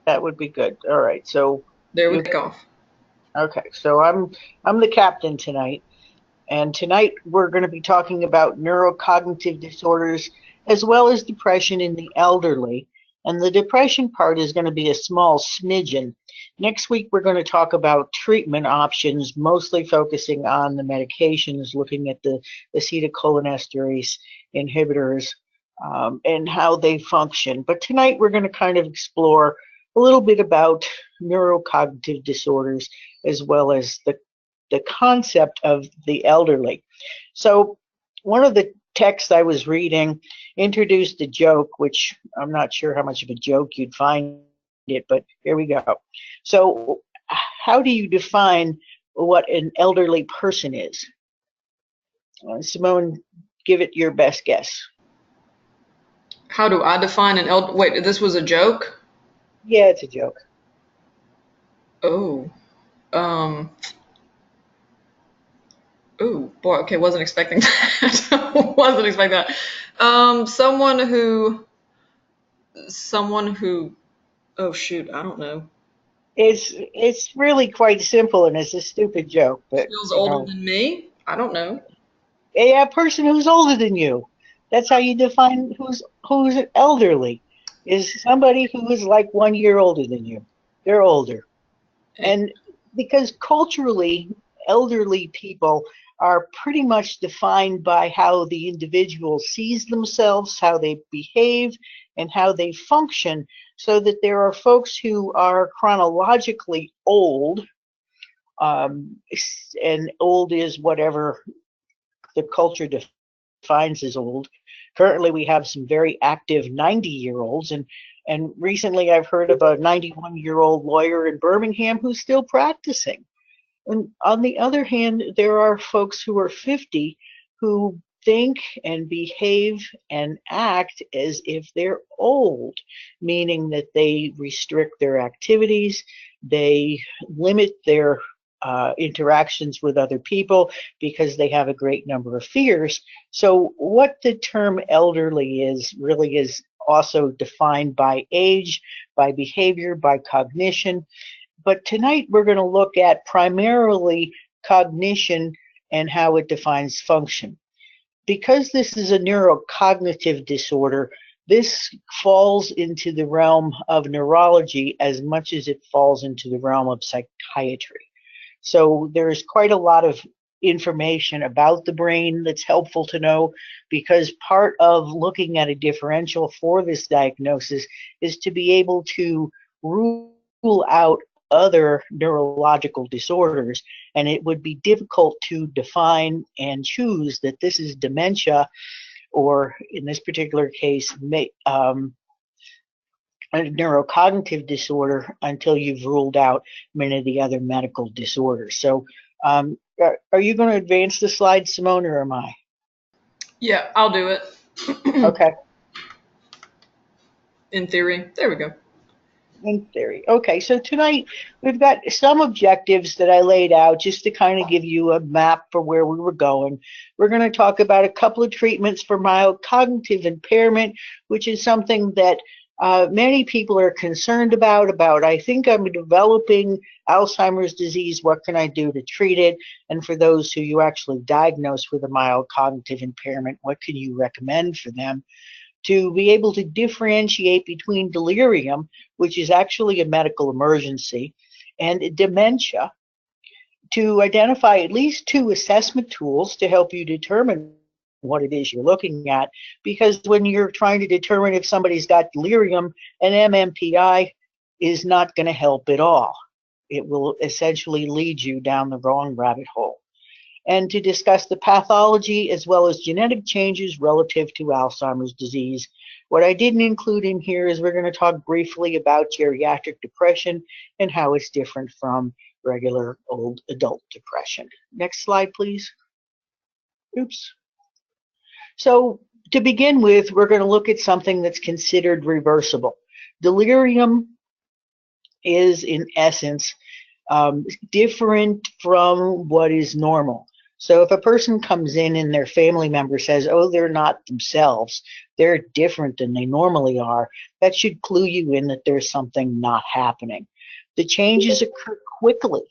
That would be good. All right. So There we you go. okay. So I'm the captain tonight, and tonight we're going to be talking about neurocognitive disorders as well as depression in the elderly. And the depression part is going to be a small smidgen. Next week we're going to talk about treatment options, mostly focusing on the medications, looking at the acetylcholinesterase inhibitors and how they function. But tonight we're going to kind of explore a little bit about neurocognitive disorders as well as the concept of the elderly. So one of the texts I was reading introduced a joke, which I'm not sure how much of a joke you'd find it, but here we go. So how do you define what an elderly person is? Simone, give it your best guess. How do I define an elder? Wait, this was a joke? Yeah, it's a joke. Oh. Um. Oh boy. Okay, wasn't expecting that. Wasn't expecting that. Someone who. Someone who. Oh shoot. I don't know. It's really quite simple, and it's a stupid joke, but Feels you older know, than me. I don't know. a person who's older than you. That's how you define who's elderly. Is somebody who is like 1 year older than you. They're older. Eh, And because culturally, elderly people are pretty much defined by how the individual sees themselves, how they behave, and how they function, so that there are folks who are chronologically old, um, and old is whatever the culture defines as old. Currently, we have some very active 90-year-olds, and recently I've heard of a 91-year-old lawyer in Birmingham who's still practicing. And on the other hand, there are folks who are 50 who think and behave and act as if they're old, meaning that they restrict their activities, they limit their interactions with other people because they have a great number of fears. So, what the term elderly is really is also defined by age, by behavior, by cognition. But tonight we're going to look at primarily cognition and how it defines function. Because this is a neurocognitive disorder, this falls into the realm of neurology as much as it falls into the realm of psychiatry. So there's quite a lot of information about the brain that's helpful to know, because part of looking at a differential for this diagnosis is to be able to rule out other neurological disorders, and it would be difficult to define and choose that this is dementia, or in this particular case, a neurocognitive disorder, until you've ruled out many of the other medical disorders. So, are you going to advance the slide, Simone, or am I? Yeah, I'll do it. Okay, In theory. There we go. in theory. Okay, so tonight we've got some objectives that I laid out just to kind of give you a map for where we were going. We're going to talk about a couple of treatments for mild cognitive impairment, which is something that many people are concerned about. I think I'm developing Alzheimer's disease. What can I do to treat it? And for those who you actually diagnose with a mild cognitive impairment, what can you recommend for them? To be able to differentiate between delirium, which is actually a medical emergency, and dementia, to identify at least two assessment tools to help you determine what it is you're looking at. Because when you're trying to determine if somebody's got delirium, an MMPI is not going to help at all. It will essentially lead you down the wrong rabbit hole. And to discuss the pathology as well as genetic changes relative to Alzheimer's disease. What I didn't include in here is we're going to talk briefly about geriatric depression and how it's different from regular old adult depression. Next slide, please. Oops. So to begin with, we're going to look at something that's considered reversible. Delirium is, in essence, different from what is normal. So if a person comes in and their family member says, oh, they're not themselves, they're different than they normally are, that should clue you in that there's something not happening. The changes occur quickly.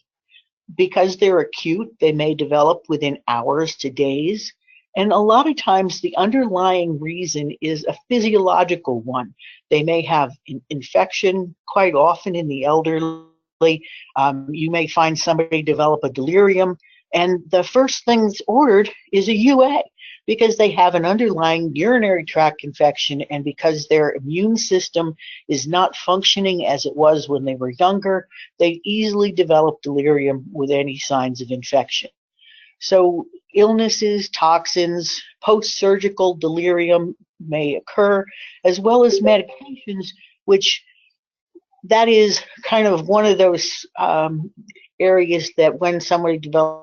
Because they're acute, they may develop within hours to days. And a lot of times the underlying reason is a physiological one. They may have an infection. Quite often in the elderly. You may find somebody develop a delirium, and the first thing's ordered is a UA because they have an underlying urinary tract infection, and because their immune system is not functioning as it was when they were younger, they easily develop delirium with any signs of infection. So illnesses, toxins, post-surgical delirium may occur, as well as medications, which that is kind of one of those areas that when somebody develops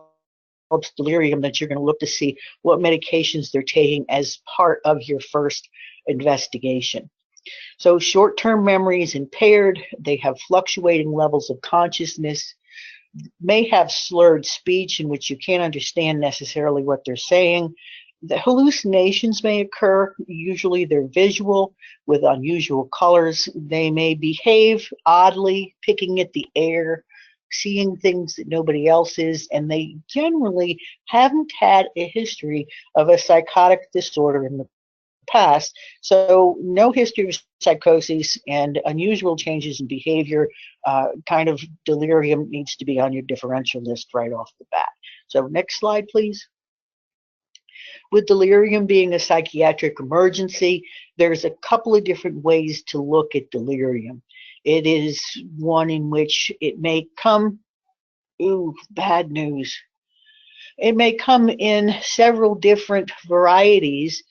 delirium, that you're going to look to see what medications they're taking as part of your first investigation. So short-term memory is impaired. They have fluctuating levels of consciousness, may have slurred speech in which you can't understand necessarily what they're saying. The hallucinations may occur. Usually they're visual with unusual colors. They may behave oddly, picking at the air, seeing things that nobody else is, and they generally haven't had a history of a psychotic disorder in the past. So no history of psychosis and unusual changes in behavior, kind of delirium needs to be on your differential list right off the bat. So next slide, please. With delirium being a psychiatric emergency, there's a couple of different ways to look at delirium. It is one in which it may come, bad news. It may come in several different varieties,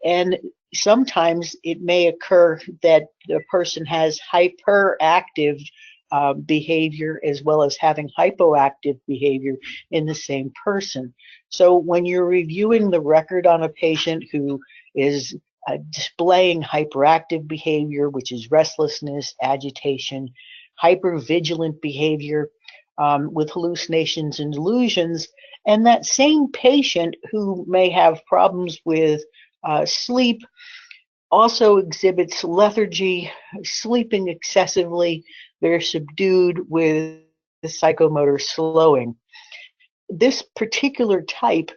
and sometimes it may occur that the person has hyperactive behavior as well as having hypoactive behavior in the same person. So when you're reviewing the record on a patient who is displaying hyperactive behavior, which is restlessness, agitation, hypervigilant behavior with hallucinations and delusions, and that same patient who may have problems with sleep also exhibits lethargy, sleeping excessively, they're subdued with psychomotor slowing. This particular type,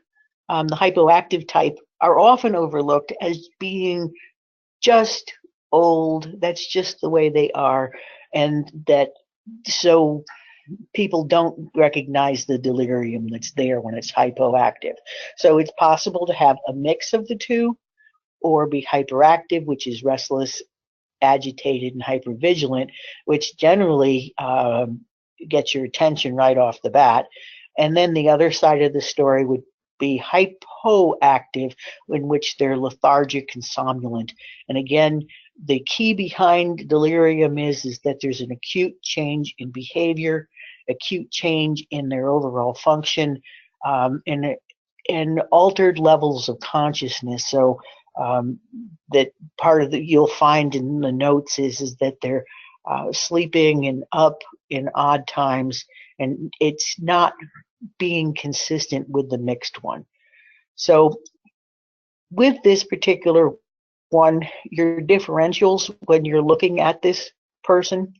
the hypoactive type, are often overlooked as being just old. That's just the way they are, and that so people don't recognize the delirium that's there when it's hypoactive. So it's possible to have a mix of the two, or be hyperactive, which is restless, agitated, and hypervigilant, which generally gets your attention right off the bat. And then the other side of the story would be hypoactive, in which they're lethargic and somnolent. And again, the key behind delirium is that there's an acute change in behavior, acute change in their overall function, and altered levels of consciousness. So that part of the you'll find in the notes is that they're sleeping and up in odd times, and it's not being consistent with the mixed one. So with this particular one, your differentials when you're looking at this person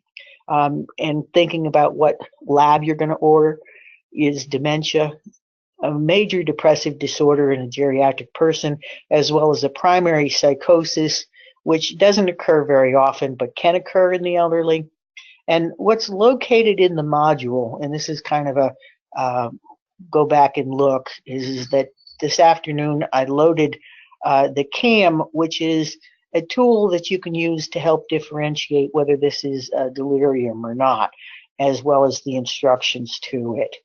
and thinking about what lab you're going to order is dementia, a major depressive disorder in a geriatric person, as well as a primary psychosis, which doesn't occur very often but can occur in the elderly. And what's located in the module, and this is kind of a go back and look, is that this afternoon I loaded the CAM, which is a tool that you can use to help differentiate whether this is delirium or not, as well as the instructions to it.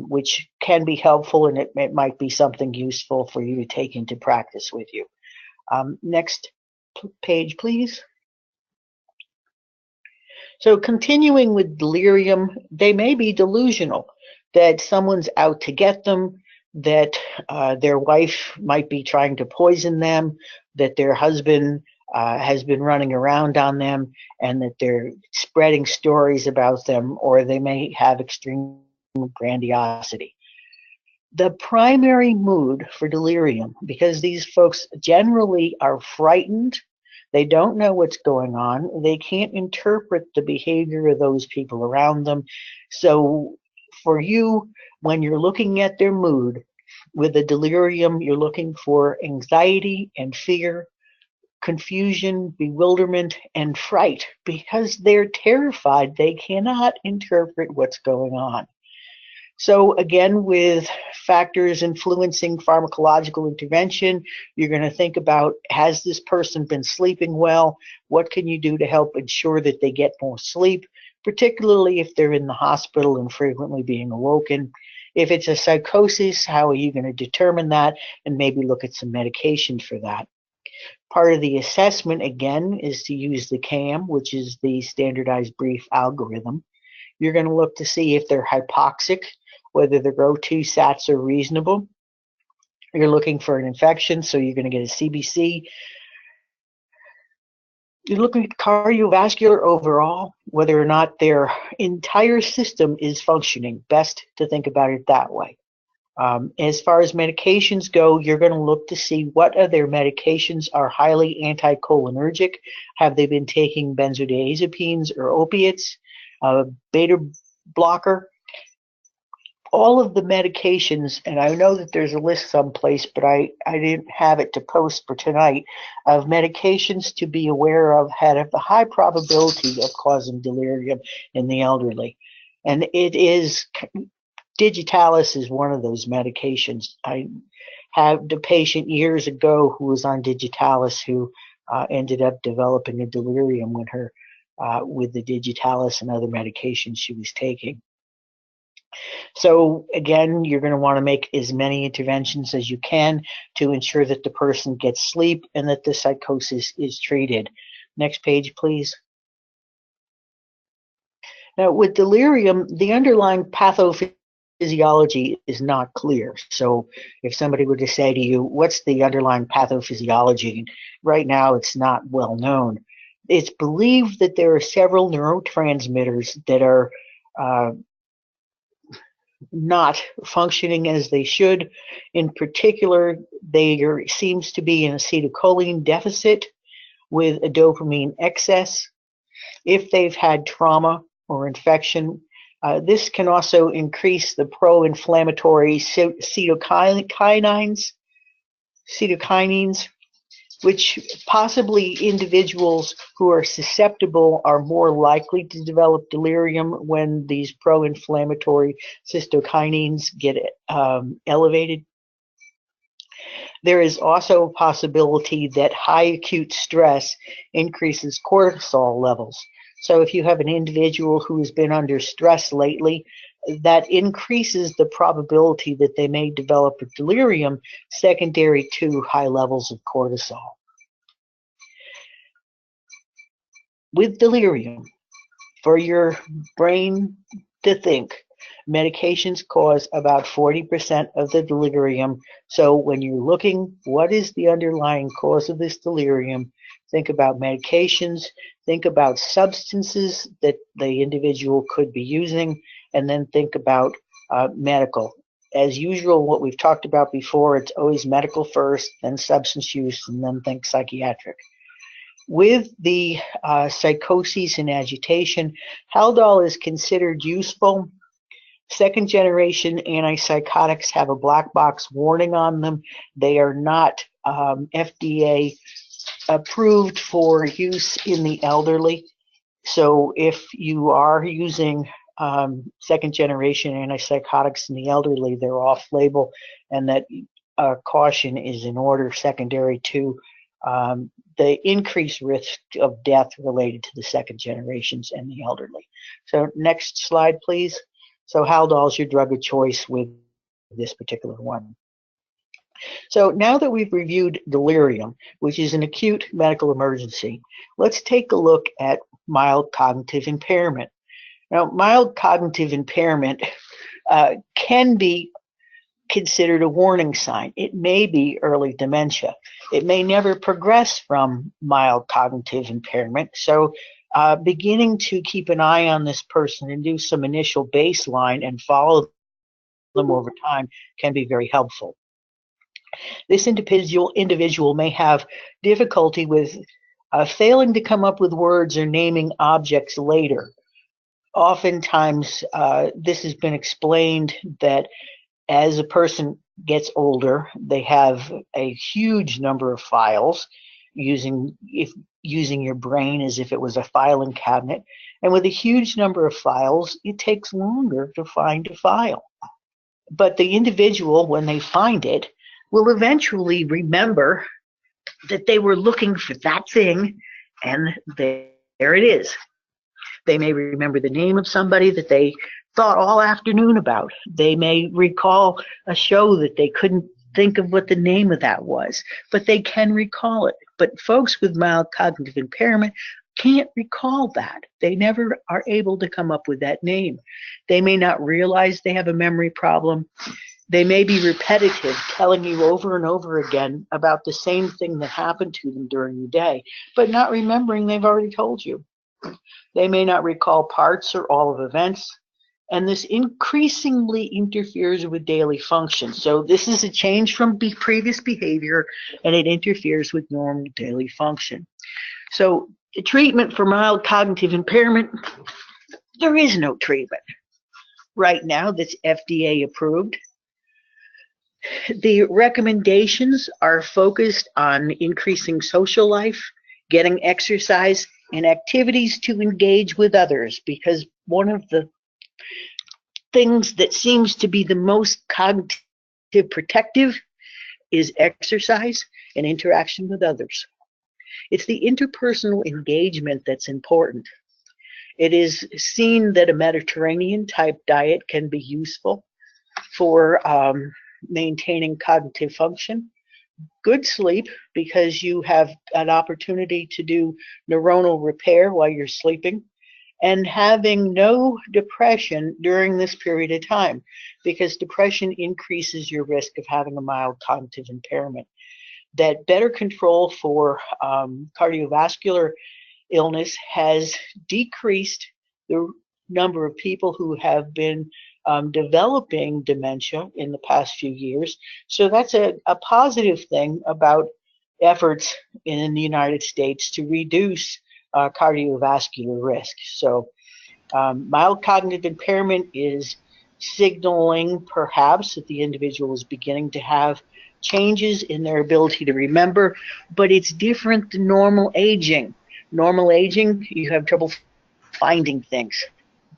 Which can be helpful, and it might be something useful for you to take into practice with you. Next page, please. So continuing with delirium, they may be delusional, that someone's out to get them, that their wife might be trying to poison them, that their husband has been running around on them, and that they're spreading stories about them, or they may have extreme grandiosity. The primary mood for delirium, because these folks generally are frightened, they don't know what's going on, they can't interpret the behavior of those people around them. So for you, when you're looking at their mood with a delirium, you're looking for anxiety and fear, confusion, bewilderment, and fright, because they're terrified. They cannot interpret what's going on. So again, with factors influencing pharmacological intervention, you're going to think about, has this person been sleeping well? What can you do to help ensure that they get more sleep, particularly if they're in the hospital and frequently being awoken? If it's a psychosis, how are you going to determine that and maybe look at some medication for that? Part of the assessment, again, is to use the CAM, which is the standardized brief algorithm. You're going to look to see if they're hypoxic, whether their O2 sats are reasonable. You're looking for an infection, so you're going to get a CBC. You're looking at cardiovascular overall, whether or not their entire system is functioning. Best to think about it that way. As far as medications go, you're going to look to see what of their medications are highly anticholinergic. Have they been taking benzodiazepines or opiates, beta blocker? All of the medications, and I know that there's a list someplace, but I didn't have it to post for tonight, of medications to be aware of have a high probability of causing delirium in the elderly. And it is, digitalis is one of those medications. I had a patient years ago who was on digitalis who ended up developing a delirium with her, with the digitalis and other medications she was taking. So again, you're going to want to make as many interventions as you can to ensure that the person gets sleep and that the psychosis is treated. Next page, please. Now, with delirium, the underlying pathophysiology is not clear. So if somebody were to say to you, what's the underlying pathophysiology? Right now, it's not well known. It's believed that there are several neurotransmitters that are not functioning as they should. In particular, there seems to be an acetylcholine deficit with a dopamine excess. If they've had trauma or infection, this can also increase the pro-inflammatory cytokinins, which possibly individuals who are susceptible are more likely to develop delirium when these pro-inflammatory cytokinins get elevated. There is also a possibility that high acute stress increases cortisol levels. So if you have an individual who has been under stress lately, that increases the probability that they may develop a delirium secondary to high levels of cortisol. With delirium, for your brain to think, medications cause about 40% of the delirium. So when you're looking, what is the underlying cause of this delirium? Think about medications, think about substances that the individual could be using, and then think about medical. As usual, what we've talked about before, it's always medical first, then substance use, and then think psychiatric. With the psychoses and agitation, Haldol is considered useful. Second generation antipsychotics have a black box warning on them. They are not FDA approved for use in the elderly. So if you are using second generation antipsychotics in the elderly, they're off label, and that caution is in order secondary to the increased risk of death related to the second generations and the elderly. So next slide, please. So Haldol is your drug of choice with this particular one. So now that we've reviewed delirium, which is an acute medical emergency, let's take a look at mild cognitive impairment. Now, mild cognitive impairment can be considered a warning sign. It may be early dementia. It may never progress from mild cognitive impairment. So beginning to keep an eye on this person and do some initial baseline and follow them over time can be very helpful. This individual may have difficulty with failing to come up with words or naming objects later. Oftentimes, this has been explained that as a person gets older, they have a huge number of files, using your brain as if it was a filing cabinet. And with a huge number of files, it takes longer to find a file. But the individual, when they find it, will eventually remember that they were looking for that thing, and there it is. They may remember the name of somebody that they thought all afternoon about. They may recall a show that they couldn't think of what the name of that was, but they can recall it. But folks with mild cognitive impairment can't recall that. They never are able to come up with that name. They may not realize they have a memory problem. They may be repetitive, telling you over and over again about the same thing that happened to them during the day, but not remembering they've already told you. They may not recall parts or all of events, and this increasingly interferes with daily function. So this is a change from previous behavior, and it interferes with normal daily function. So the treatment for mild cognitive impairment, there is no treatment right now that's FDA approved. The recommendations are focused on increasing social life, getting exercise, and activities to engage with others, because one of the things that seems to be the most cognitive protective is exercise and interaction with others. It's the interpersonal engagement that's important. It is seen that a Mediterranean type diet can be useful for maintaining cognitive function. Good sleep, because you have an opportunity to do neuronal repair while you're sleeping, and having no depression during this period of time, because depression increases your risk of having a mild cognitive impairment. That better control for cardiovascular illness has decreased the number of people who have been developing dementia in the past few years. So that's a positive thing about efforts in the United States to reduce cardiovascular risk. So mild cognitive impairment is signaling perhaps that the individual is beginning to have changes in their ability to remember, but it's different than normal aging. Normal aging, you have trouble finding things.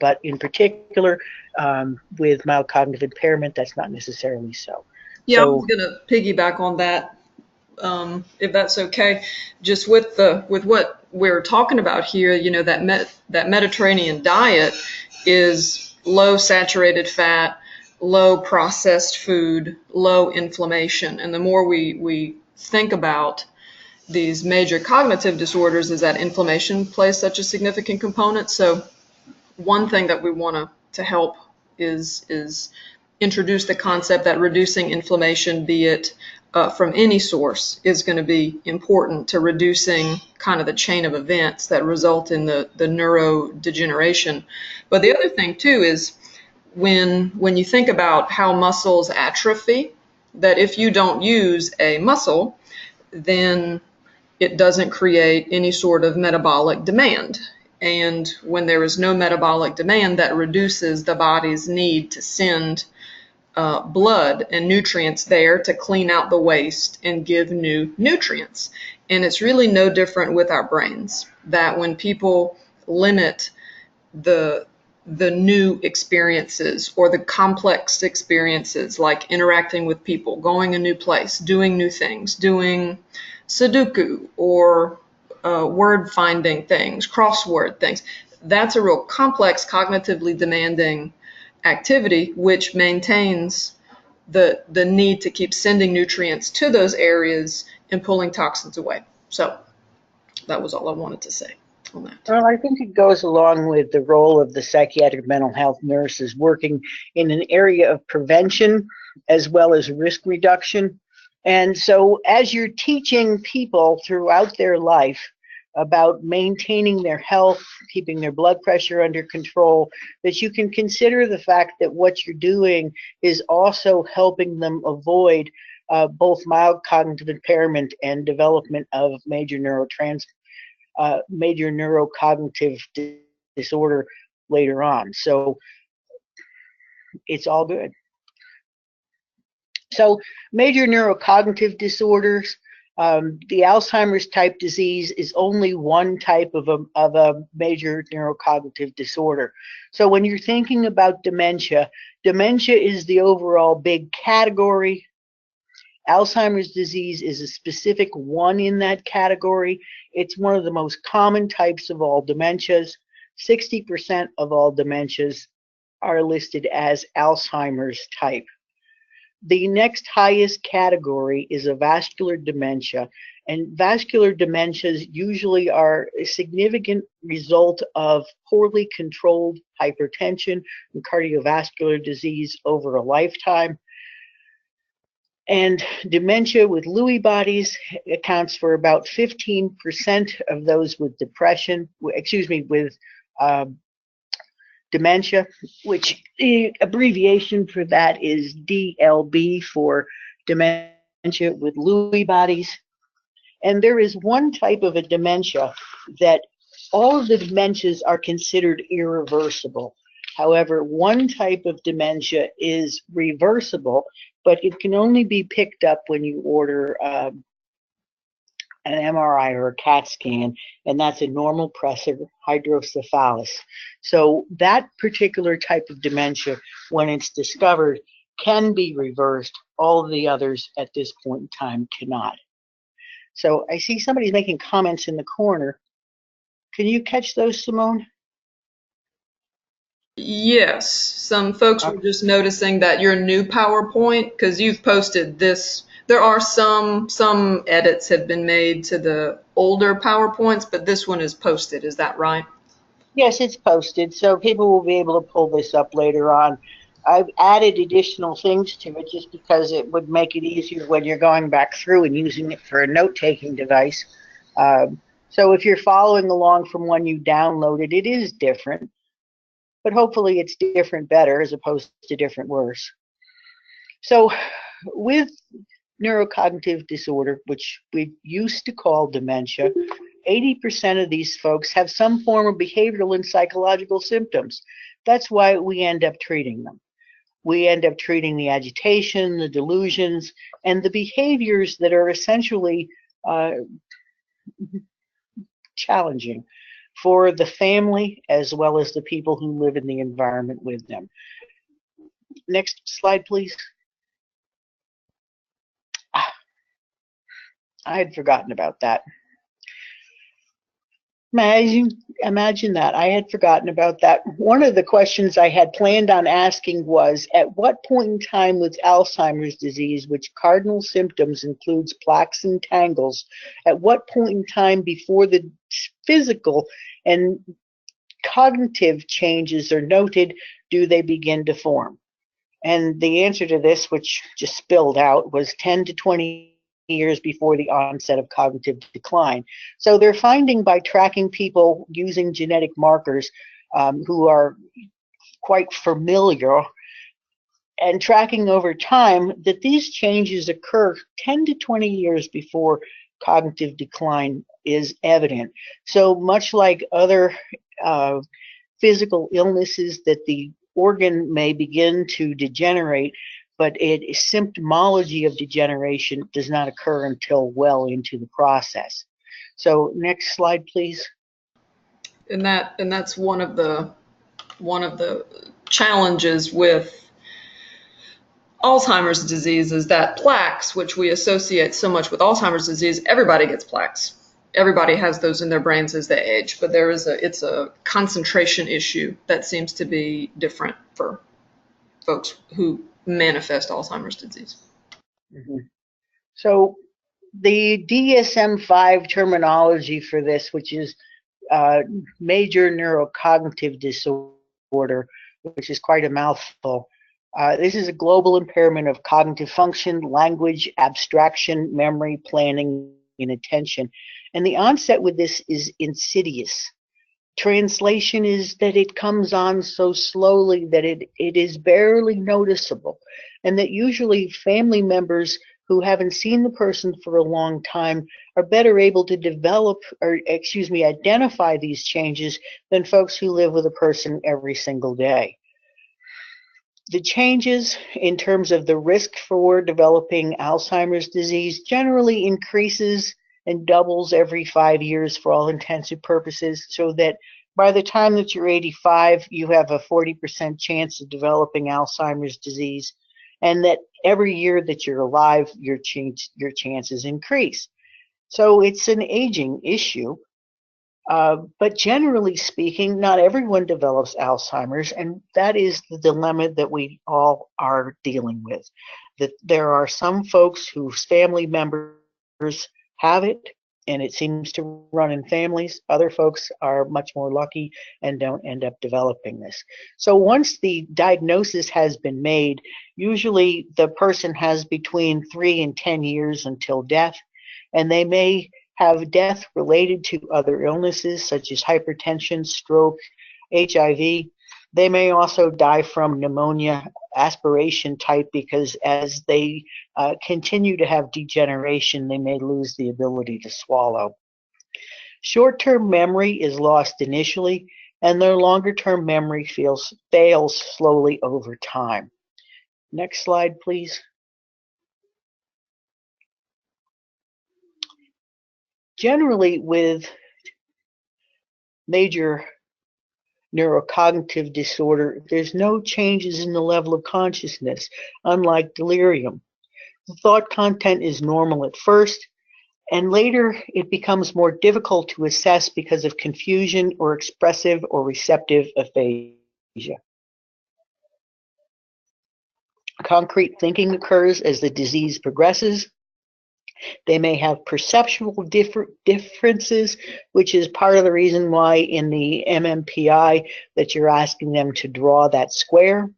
But in particular, with mild cognitive impairment, that's not necessarily so. Yeah, I was gonna piggyback on that, if that's okay. Just with what we're talking about here, that Mediterranean diet is low saturated fat, low processed food, low inflammation, and the more we think about these major cognitive disorders, is that inflammation plays such a significant component. So one thing that we want to help is introduce the concept that reducing inflammation, be it from any source, is going to be important to reducing kind of the chain of events that result in the neurodegeneration. But the other thing too is when you think about how muscles atrophy, that if you don't use a muscle, then it doesn't create any sort of metabolic demand. And when there is no metabolic demand, that reduces the body's need to send blood and nutrients there to clean out the waste and give new nutrients. And it's really no different with our brains, that when people limit the new experiences or the complex experiences, like interacting with people, going a new place, doing new things, doing Sudoku or word finding things, crossword things, that's a real complex, cognitively demanding activity, which maintains the need to keep sending nutrients to those areas and pulling toxins away. So that was all I wanted to say on that. Well, I think it goes along with the role of the psychiatric mental health nurses working in an area of prevention as well as risk reduction. And so as you're teaching people throughout their life about maintaining their health, keeping their blood pressure under control, that you can consider the fact that what you're doing is also helping them avoid both mild cognitive impairment and development of major neurocognitive disorder later on. So it's all good. So major neurocognitive disorders, the Alzheimer's type disease is only one type of a major neurocognitive disorder. So when you're thinking about dementia, dementia is the overall big category. Alzheimer's disease is a specific one in that category. It's one of the most common types of all dementias. 60% of all dementias are listed as Alzheimer's type. The next highest category is a vascular dementia, and vascular dementias usually are a significant result of poorly controlled hypertension and cardiovascular disease over a lifetime. And dementia with Lewy bodies accounts for about 15% of those with with dementia, which the abbreviation for that is DLB, for dementia with Lewy bodies. And there is one type of a dementia that all of the dementias are considered irreversible. However, one type of dementia is reversible, but it can only be picked up when you order an MRI or a CAT scan, and that's a normal pressure hydrocephalus. So that particular type of dementia, when it's discovered, can be reversed. All of the others at this point in time cannot. So I see somebody's making comments in the corner. Can you catch those, Simone? Yes, some folks were just noticing that your new PowerPoint, because you've posted this, there are some edits have been made to the older PowerPoints, but this one is posted. Is that right? Yes, it's posted, so people will be able to pull this up later on. I've added additional things to it just because it would make it easier when you're going back through and using it for a note-taking device. So if you're following along from when you downloaded, it is different, but hopefully it's different better as opposed to different worse. So with neurocognitive disorder, which we used to call dementia, 80% of these folks have some form of behavioral and psychological symptoms. That's why we end up treating them. We end up treating the agitation, the delusions, and the behaviors that are essentially challenging for the family as well as the people who live in the environment with them. Next slide, please. I had forgotten about that. Imagine that. I had forgotten about that. One of the questions I had planned on asking was, at what point in time with Alzheimer's disease, which cardinal symptoms includes plaques and tangles, at what point in time before the physical and cognitive changes are noted do they begin to form? And the answer to this, which just spilled out, was 10 to 20 years before the onset of cognitive decline. So they're finding by tracking people using genetic markers who are quite familiar and tracking over time that these changes occur 10 to 20 years before cognitive decline is evident. So much like other physical illnesses, that the organ may begin to degenerate, but symptomology of degeneration does not occur until well into the process. So next slide, please. And that's one of the challenges with Alzheimer's disease is that plaques, which we associate so much with Alzheimer's disease, everybody gets plaques. Everybody has those in their brains as they age, but it's a concentration issue that seems to be different for folks who manifest Alzheimer's disease. Mm-hmm. So the DSM-5 terminology for this, which is major neurocognitive disorder, which is quite a mouthful. This is a global impairment of cognitive function, language, abstraction, memory, planning, and attention. And the onset with this is insidious. Translation is that it comes on so slowly that it is barely noticeable, and that usually family members who haven't seen the person for a long time are better able to develop, or excuse me, identify these changes than folks who live with a person every single day. The changes in terms of the risk for developing Alzheimer's disease generally increases and doubles every 5 years for all intensive purposes, so that by the time that you're 85, you have a 40% chance of developing Alzheimer's disease, and that every year that you're alive, your chances increase. So it's an aging issue. But generally speaking, not everyone develops Alzheimer's, and that is the dilemma that we all are dealing with. That there are some folks whose family members have it, and it seems to run in families. Other folks are much more lucky and don't end up developing this. So once the diagnosis has been made, usually the person has between 3 and 10 years until death, and they may have death related to other illnesses such as hypertension, stroke, HIV. They may also die from pneumonia, aspiration type, because as they continue to have degeneration, they may lose the ability to swallow. Short-term memory is lost initially, and their longer-term memory fails slowly over time. Next slide, please. Generally, with major neurocognitive disorder, there's no changes in the level of consciousness, unlike delirium. The thought content is normal at first, and later it becomes more difficult to assess because of confusion or expressive or receptive aphasia. Concrete thinking occurs as the disease progresses. They may have perceptual differences, which is part of the reason why in the MMPI that you're asking them to draw that square,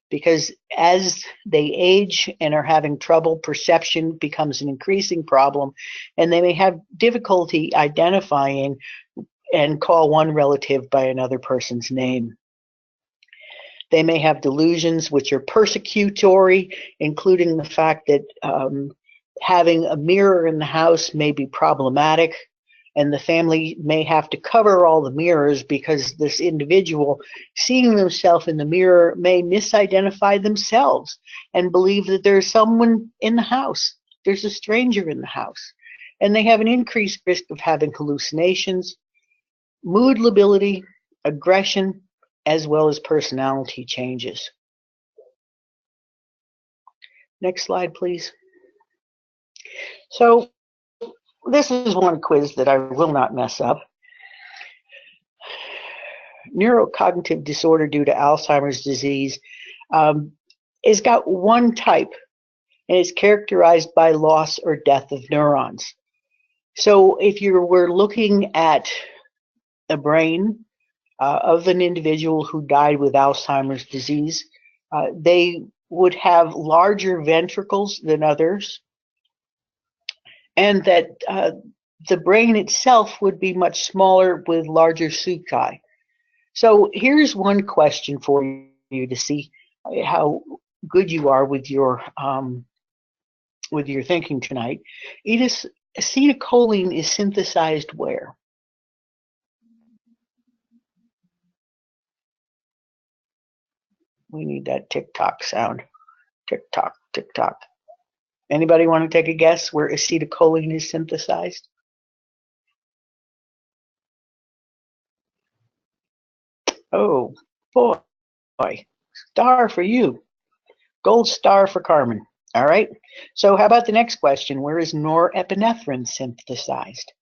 because as they age and are having trouble, perception becomes an increasing problem, and they may have difficulty identifying and call one relative by another person's name. They may have delusions which are persecutory, including the fact that having a mirror in the house may be problematic, and the family may have to cover all the mirrors because this individual seeing themselves in the mirror may misidentify themselves and believe that there's someone in the house. There's a stranger in the house. And they have an increased risk of having hallucinations, mood lability, aggression, as well as personality changes. Next slide, please. So this is one quiz that I will not mess up. Neurocognitive disorder due to Alzheimer's disease has got one type, and it's characterized by loss or death of neurons. So if you were looking at a brain of an individual who died with Alzheimer's disease, they would have larger ventricles than others, and that the brain itself would be much smaller with larger sulci. So here's one question for you to see how good you are with your thinking tonight. Acetylcholine is synthesized where? We need that tick-tock sound. Tick-tock, tick-tock. Anybody want to take a guess where acetylcholine is synthesized? Oh, boy. Star for you. Gold star for Carmen. All right. So how about the next question? Where is norepinephrine synthesized?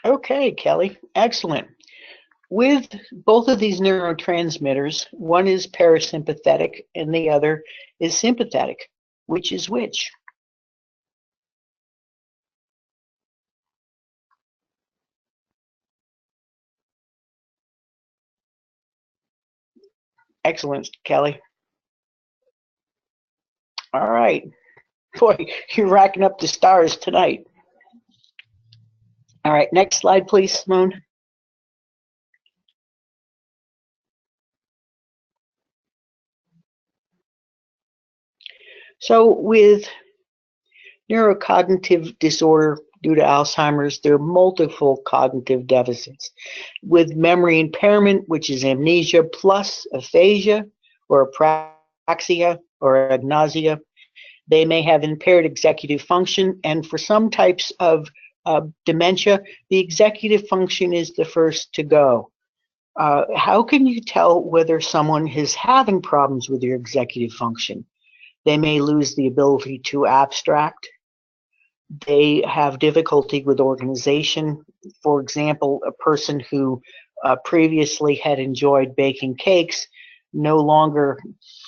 Okay, Kelly. Excellent. With both of these neurotransmitters, one is parasympathetic and the other is sympathetic. Which is which? Excellent, Kelly. All right. Boy, you're racking up the stars tonight. All right, next slide, please, Simone. So with neurocognitive disorder due to Alzheimer's, there are multiple cognitive deficits. With memory impairment, which is amnesia plus aphasia or apraxia or agnosia, they may have impaired executive function, and for some types of dementia, the executive function is the first to go. How can you tell whether someone is having problems with their executive function? They may lose the ability to abstract. They have difficulty with organization. For example, a person who previously had enjoyed baking cakes no longer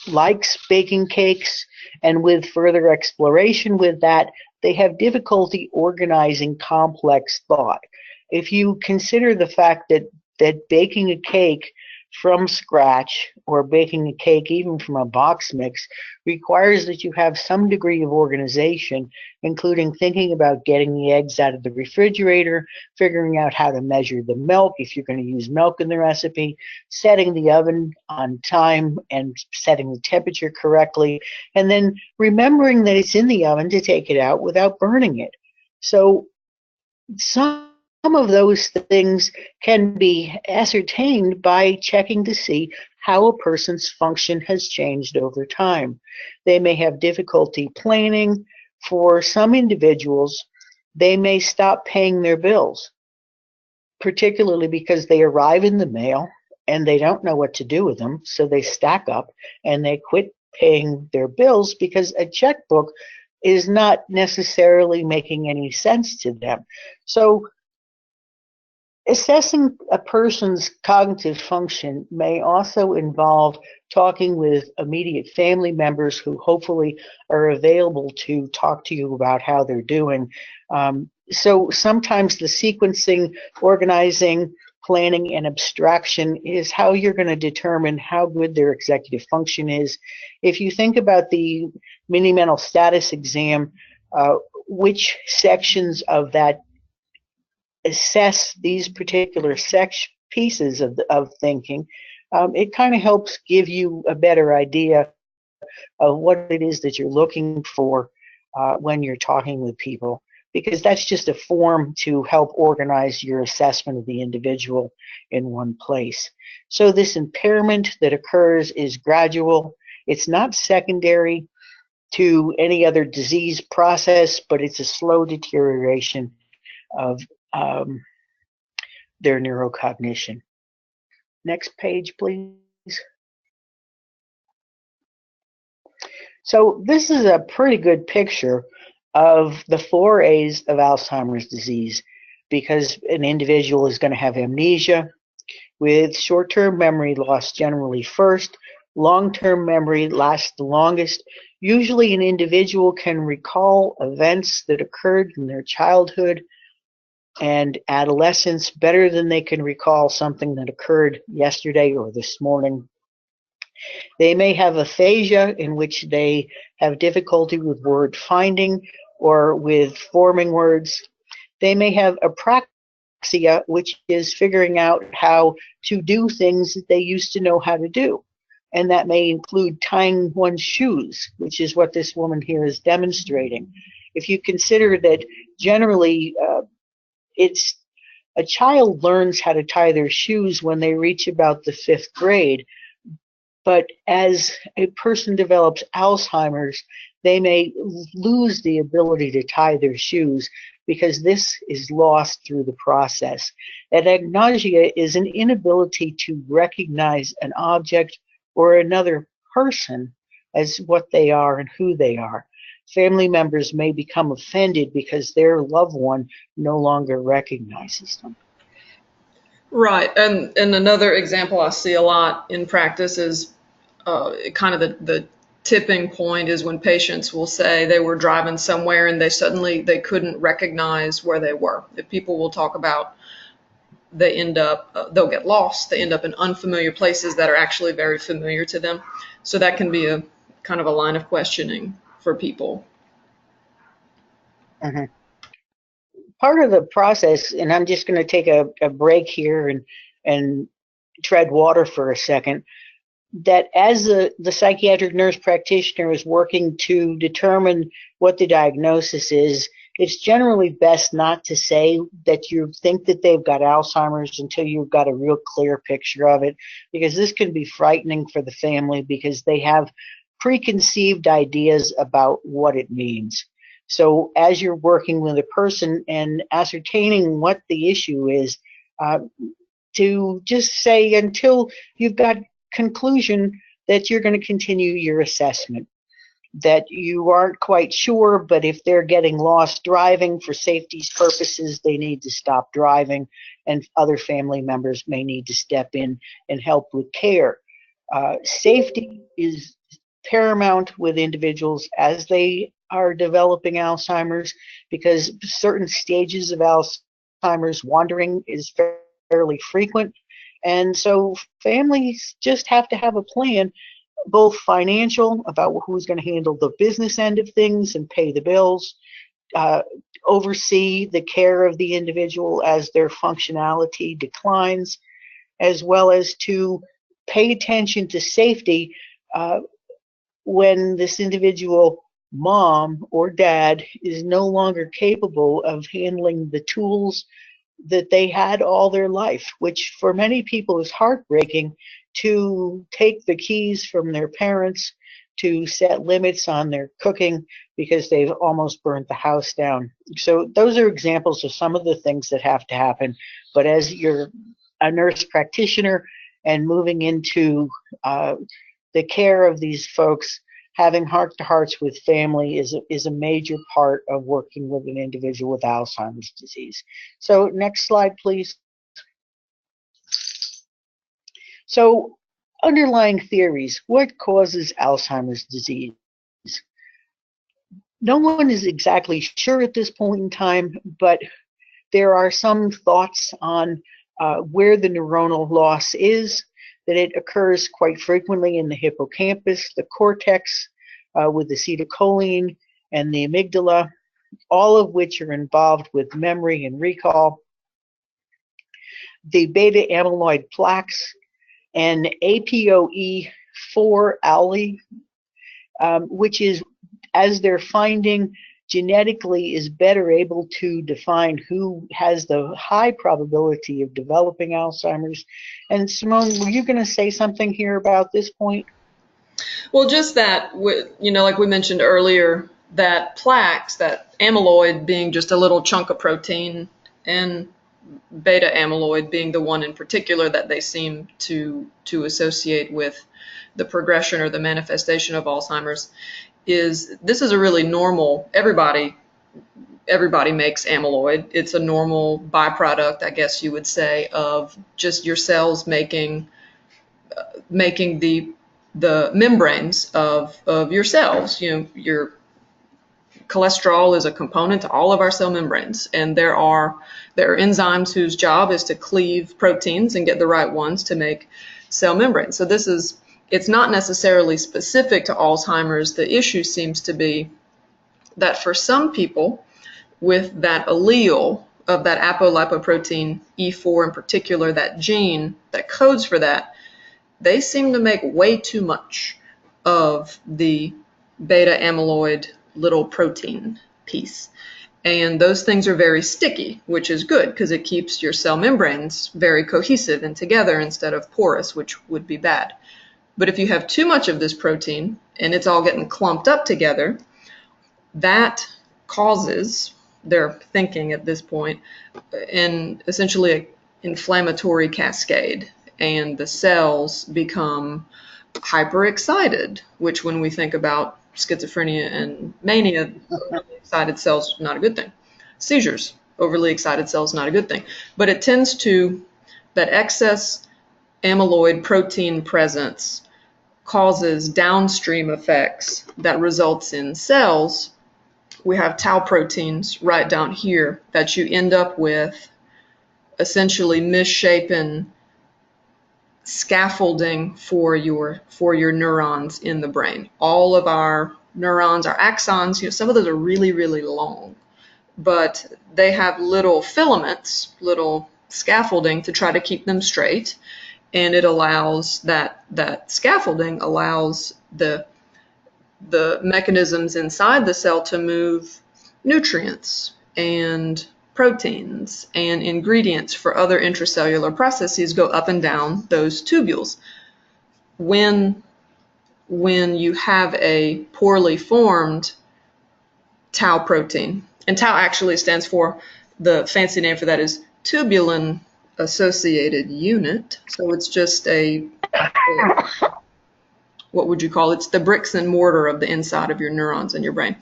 likes baking cakes, and with further exploration with that, they have difficulty organizing complex thought. If you consider the fact that baking a cake from scratch or baking a cake even from a box mix requires that you have some degree of organization, including thinking about getting the eggs out of the refrigerator, figuring out how to measure the milk if you're going to use milk in the recipe, setting the oven on time and setting the temperature correctly, and then remembering that it's in the oven to take it out without burning it. So some of those things can be ascertained by checking to see how a person's function has changed over time. They may have difficulty planning. For some individuals, they may stop paying their bills, particularly because they arrive in the mail and they don't know what to do with them, so they stack up and they quit paying their bills because a checkbook is not necessarily making any sense to them. So assessing a person's cognitive function may also involve talking with immediate family members who hopefully are available to talk to you about how they're doing. So sometimes the sequencing, organizing, planning, and abstraction is how you're going to determine how good their executive function is. If you think about the mini mental status exam, which sections of that assess these particular pieces of thinking, it kind of helps give you a better idea of what it is that you're looking for when you're talking with people, because that's just a form to help organize your assessment of the individual in one place. So this impairment that occurs is gradual. It's not secondary to any other disease process, but it's a slow deterioration of their neurocognition. Next page, please. So this is a pretty good picture of the 4A's of Alzheimer's disease, because an individual is going to have amnesia with short-term memory loss generally first. Long-term memory lasts the longest. Usually an individual can recall events that occurred in their childhood and adolescence better than they can recall something that occurred yesterday or this morning. They may have aphasia, in which they have difficulty with word finding or with forming words. They may have apraxia, which is figuring out how to do things that they used to know how to do. And that may include tying one's shoes, which is what this woman here is demonstrating. If you consider that generally it's a child learns how to tie their shoes when they reach about the 5th grade, but as a person develops Alzheimer's, they may lose the ability to tie their shoes because this is lost through the process. And agnosia is an inability to recognize an object or another person as what they are and who they are. Family members may become offended because their loved one no longer recognizes them. Right. And another example I see a lot in practice is kind of the tipping point is when patients will say they were driving somewhere and they couldn't recognize where they were. If people will talk about they'll get lost. They end up in unfamiliar places that are actually very familiar to them. So that can be a kind of a line of questioning for people. Mhm. Part of the process, and I'm just going to take a break here and tread water for a second, that as the psychiatric nurse practitioner is working to determine what the diagnosis is, it's generally best not to say that you think that they've got Alzheimer's until you've got a real clear picture of it, because this can be frightening for the family because they have preconceived ideas about what it means. So as you're working with a person and ascertaining what the issue is, uh, to just say until you've got conclusion that you're going to continue your assessment, that you aren't quite sure, but if they're getting lost driving for safety's purposes, they need to stop driving, and other family members may need to step in and help with care. Safety is paramount with individuals as they are developing Alzheimer's, because certain stages of Alzheimer's wandering is fairly frequent. And so families just have to have a plan, both financial, about who's going to handle the business end of things and pay the bills, uh, oversee the care of the individual as their functionality declines, as well as to pay attention to safety when this individual mom or dad is no longer capable of handling the tools that they had all their life, which for many people is heartbreaking, to take the keys from their parents, to set limits on their cooking because they've almost burnt the house down. So those are examples of some of the things that have to happen. But as you're a nurse practitioner and moving into the care of these folks, having heart-to-hearts with family is a major part of working with an individual with Alzheimer's disease. So next slide, please. So underlying theories, what causes Alzheimer's disease? No one is exactly sure at this point in time, but there are some thoughts on where the neuronal loss is, that it occurs quite frequently in the hippocampus, the cortex, with acetylcholine, and the amygdala, all of which are involved with memory and recall. The beta amyloid plaques and APOE4 allele, which is, as they're finding, genetically is better able to define who has the high probability of developing Alzheimer's. And Simone, were you going to say something here about this point? Well, just that, like we mentioned earlier, that plaques, that amyloid being just a little chunk of protein, and beta amyloid being the one in particular that they seem to associate with the progression or the manifestation of Alzheimer's, this is a really normal, everybody makes amyloid. It's a normal byproduct, I guess you would say, of just your cells making the membranes of your cells. Your cholesterol is a component to all of our cell membranes, and there are enzymes whose job is to cleave proteins and get the right ones to make cell membranes. So it's not necessarily specific to Alzheimer's. The issue seems to be that for some people with that allele of that apolipoprotein E4 in particular, that gene that codes for that, they seem to make way too much of the beta amyloid little protein piece. And those things are very sticky, which is good because it keeps your cell membranes very cohesive and together instead of porous, which would be bad. But if you have too much of this protein and it's all getting clumped up together, that causes, they're thinking at this point, essentially an inflammatory cascade. And the cells become hyperexcited, which when we think about schizophrenia and mania, overly excited cells, not a good thing. Seizures, overly excited cells, not a good thing. But it tends to, that excess amyloid protein presence causes downstream effects that results in cells. We have tau proteins right down here that you end up with essentially misshapen scaffolding for your neurons in the brain. All of our neurons, our axons, some of those are really, really long, but they have little filaments, little scaffolding to try to keep them straight. And it allows that scaffolding allows the mechanisms inside the cell to move nutrients and proteins and ingredients for other intracellular processes go up and down those tubules. When you have a poorly formed tau protein, and tau actually stands for, the fancy name for that is tubulin associated unit. So it's just what would you call it? It's the bricks and mortar of the inside of your neurons in your brain.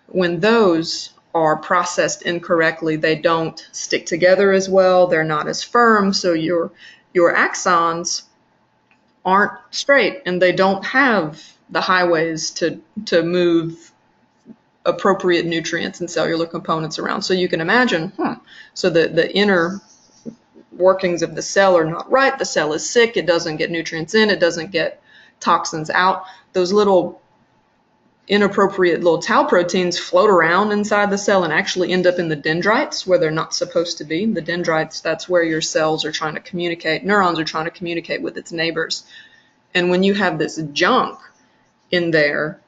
When those are processed incorrectly, they don't stick together as well. They're not as firm. So your axons aren't straight, and they don't have the highways to move appropriate nutrients and cellular components around. So you can imagine, so the inner workings of the cell are not right. The cell is sick. It doesn't get nutrients in. It doesn't get toxins out. Those little inappropriate little tau proteins float around inside the cell and actually end up in the dendrites where they're not supposed to be. The dendrites, that's where your cells are trying to communicate. Neurons are trying to communicate with its neighbors. And when you have this junk in there,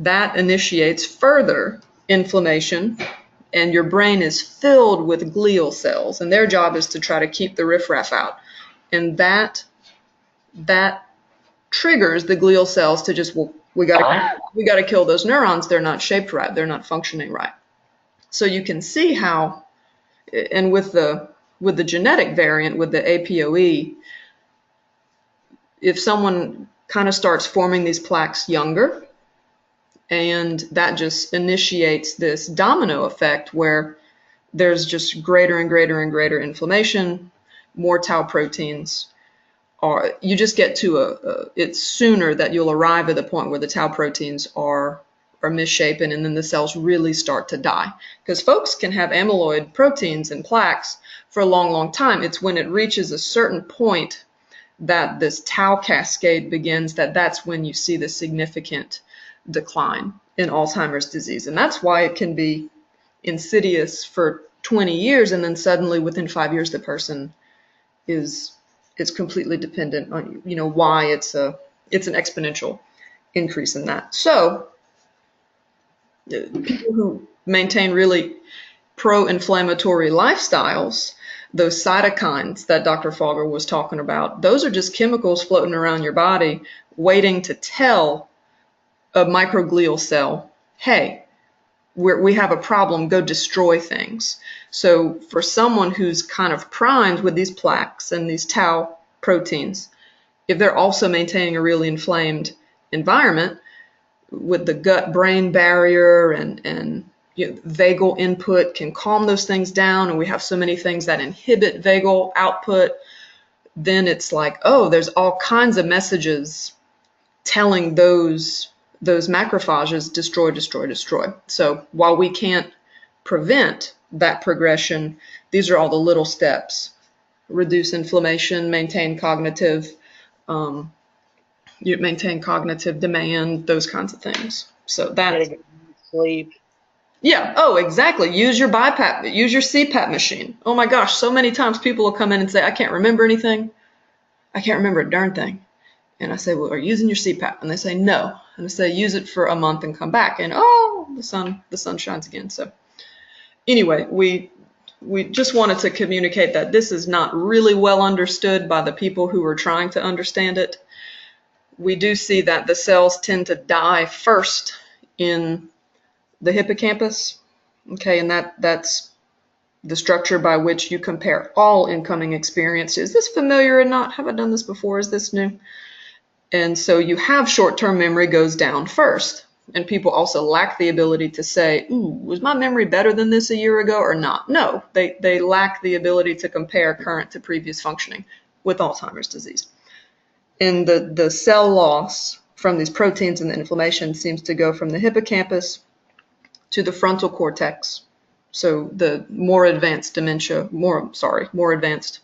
that initiates further inflammation, and your brain is filled with glial cells, and their job is to try to keep the riffraff out. And that triggers the glial cells to just, well, we got to kill those neurons. They're not shaped right. They're not functioning right. So you can see how, and with the genetic variant, with the APOE, if someone kind of starts forming these plaques younger, and that just initiates this domino effect where there's just greater and greater and greater inflammation, more tau proteins. Or you just get to it's sooner that you'll arrive at the point where the tau proteins are misshapen, and then the cells really start to die. Because folks can have amyloid proteins and plaques for a long, long time. It's when it reaches a certain point that this tau cascade begins, that's when you see the significant decline in Alzheimer's disease. And that's why it can be insidious for 20 years, and then suddenly within 5 years the person is completely dependent on, why it's an exponential increase in that. So people who maintain really pro-inflammatory lifestyles, those cytokines that Dr. Fogger was talking about, those are just chemicals floating around your body waiting to tell a microglial cell, hey, we have a problem, go destroy things. So for someone who's kind of primed with these plaques and these tau proteins, if they're also maintaining a really inflamed environment with the gut-brain barrier and vagal input can calm those things down, and we have so many things that inhibit vagal output, then it's like, oh, there's all kinds of messages telling those macrophages destroy, destroy, destroy. So while we can't prevent that progression, these are all the little steps. Reduce inflammation, maintain cognitive demand, those kinds of things. So that's sleep. Yeah. Oh, exactly. Use your BiPAP. Use your CPAP machine. Oh my gosh, so many times people will come in and say, I can't remember anything. I can't remember a darn thing. And I say, well, are you using your CPAP? And they say, no. And I say, use it for a month and come back. And oh, the sun shines again. So anyway, we just wanted to communicate that this is not really well understood by the people who are trying to understand it. We do see that the cells tend to die first in the hippocampus. Okay, and that's the structure by which you compare all incoming experience. Is this familiar or not? Have I done this before? Is this new? And so you have short-term memory goes down first. And people also lack the ability to say, ooh, was my memory better than this a year ago or not? No, they lack the ability to compare current to previous functioning with Alzheimer's disease. And the cell loss from these proteins and the inflammation seems to go from the hippocampus to the frontal cortex. So the more advanced dementia, more advanced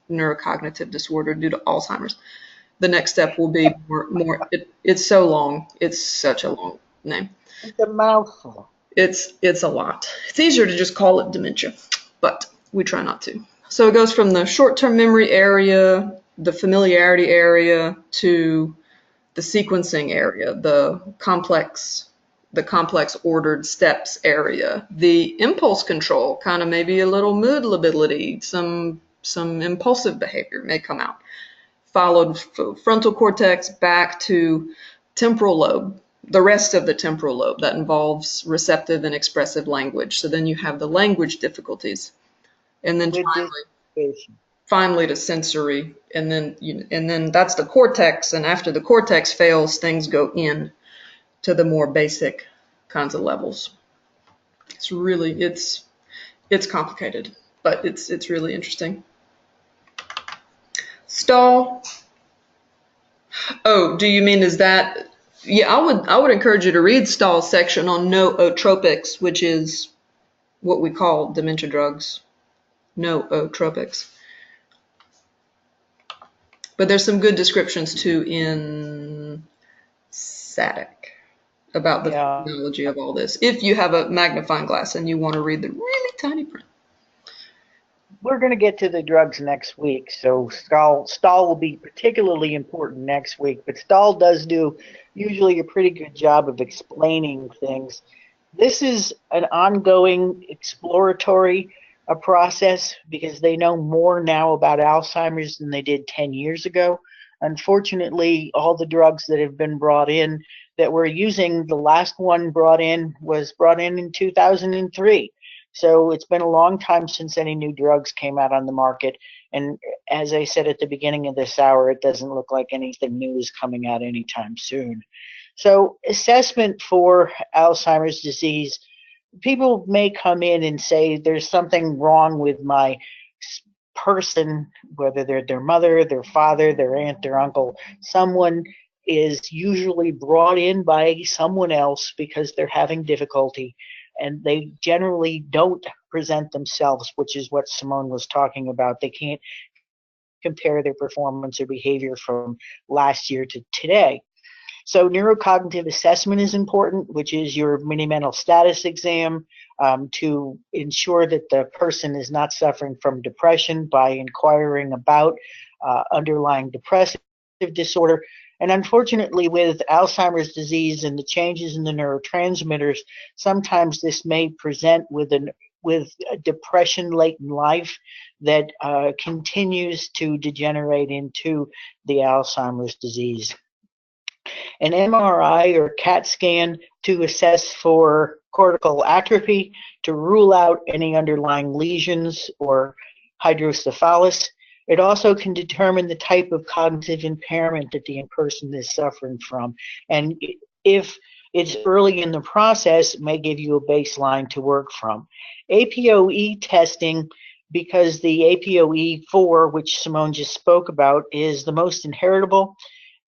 neurocognitive disorder due to Alzheimer's, the next step will be more. It's so long. It's such a long name. It's a mouthful. It's a lot. It's easier to just call it dementia, but we try not to. So it goes from the short-term memory area, the familiarity area, to the sequencing area, the complex ordered steps area, the impulse control, kind of maybe a little mood lability, some impulsive behavior may come out, followed frontal cortex back to temporal lobe, the rest of the temporal lobe that involves receptive and expressive language. So then you have the language difficulties, and then With dissociation. finally to sensory, and then that's the cortex. And after the cortex fails, things go in to the more basic kinds of levels. It's complicated, but it's really interesting. Stall. Oh, do you mean is that? Yeah, I would encourage you to read Stahl's section on nootropics, which is what we call dementia drugs. Nootropics. But there's some good descriptions too in SATIC about the physiology of all this. If you have a magnifying glass and you want to read the really tiny print. We're going to get to the drugs next week, so Stahl will be particularly important next week. But Stahl does do usually a pretty good job of explaining things. This is an ongoing exploratory process because they know more now about Alzheimer's than they did 10 years ago. Unfortunately, all the drugs that have been brought in that we're using, the last one was brought in 2003. So it's been a long time since any new drugs came out on the market. And as I said at the beginning of this hour, it doesn't look like anything new is coming out anytime soon. So assessment for Alzheimer's disease, people may come in and say there's something wrong with my person, whether they're their mother, their father, their aunt, their uncle. Someone is usually brought in by someone else because they're having difficulty, and they generally don't present themselves, which is what Simone was talking about. They can't compare their performance or behavior from last year to today. So neurocognitive assessment is important, which is your mini mental status exam to ensure that the person is not suffering from depression by inquiring about underlying depressive disorder. And unfortunately, with Alzheimer's disease and the changes in the neurotransmitters, sometimes this may present with a depression late in life that continues to degenerate into the Alzheimer's disease. An MRI or CAT scan to assess for cortical atrophy, to rule out any underlying lesions or hydrocephalus. It also can determine the type of cognitive impairment that the person is suffering from. And if it's early in the process, it may give you a baseline to work from. APOE testing, because the APOE4, which Simone just spoke about, is the most inheritable,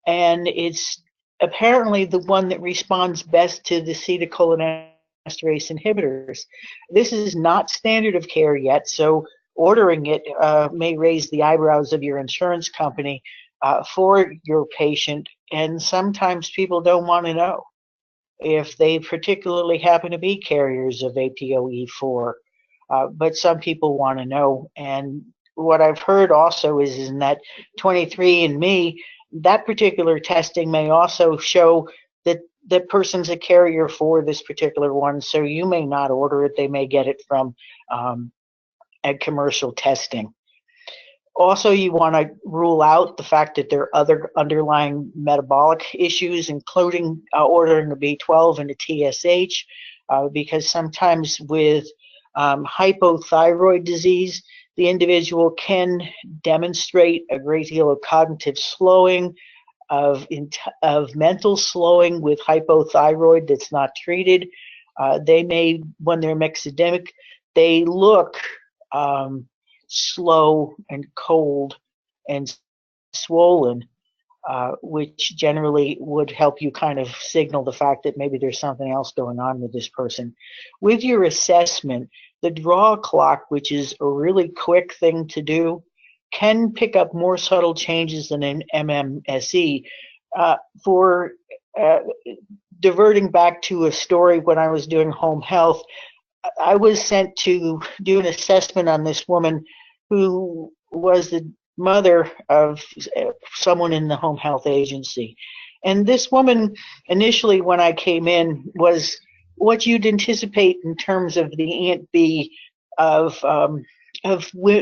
and it's apparently the one that responds best to the acetylcholinesterase inhibitors. This is not standard of care yet, so ordering it may raise the eyebrows of your insurance company for your patient, and sometimes people don't want to know if they particularly happen to be carriers of APOE4, but some people want to know. And what I've heard also is in that 23andMe, that particular testing may also show that that person's a carrier for this particular one, so you may not order it. They may get it from a commercial testing. Also, you want to rule out the fact that there are other underlying metabolic issues, including ordering a B12 and a TSH, because sometimes with hypothyroid disease, the individual can demonstrate a great deal of cognitive slowing, of mental slowing with hypothyroid that's not treated. They may, when they're myxedemic, they look slow and cold and swollen, which generally would help you kind of signal the fact that maybe there's something else going on with this person. With your assessment, the draw clock, which is a really quick thing to do, can pick up more subtle changes than an MMSE. For diverting back to a story when I was doing home health, I was sent to do an assessment on this woman who was the mother of someone in the home health agency. And this woman, initially when I came in, was what you'd anticipate in terms of the Aunt B of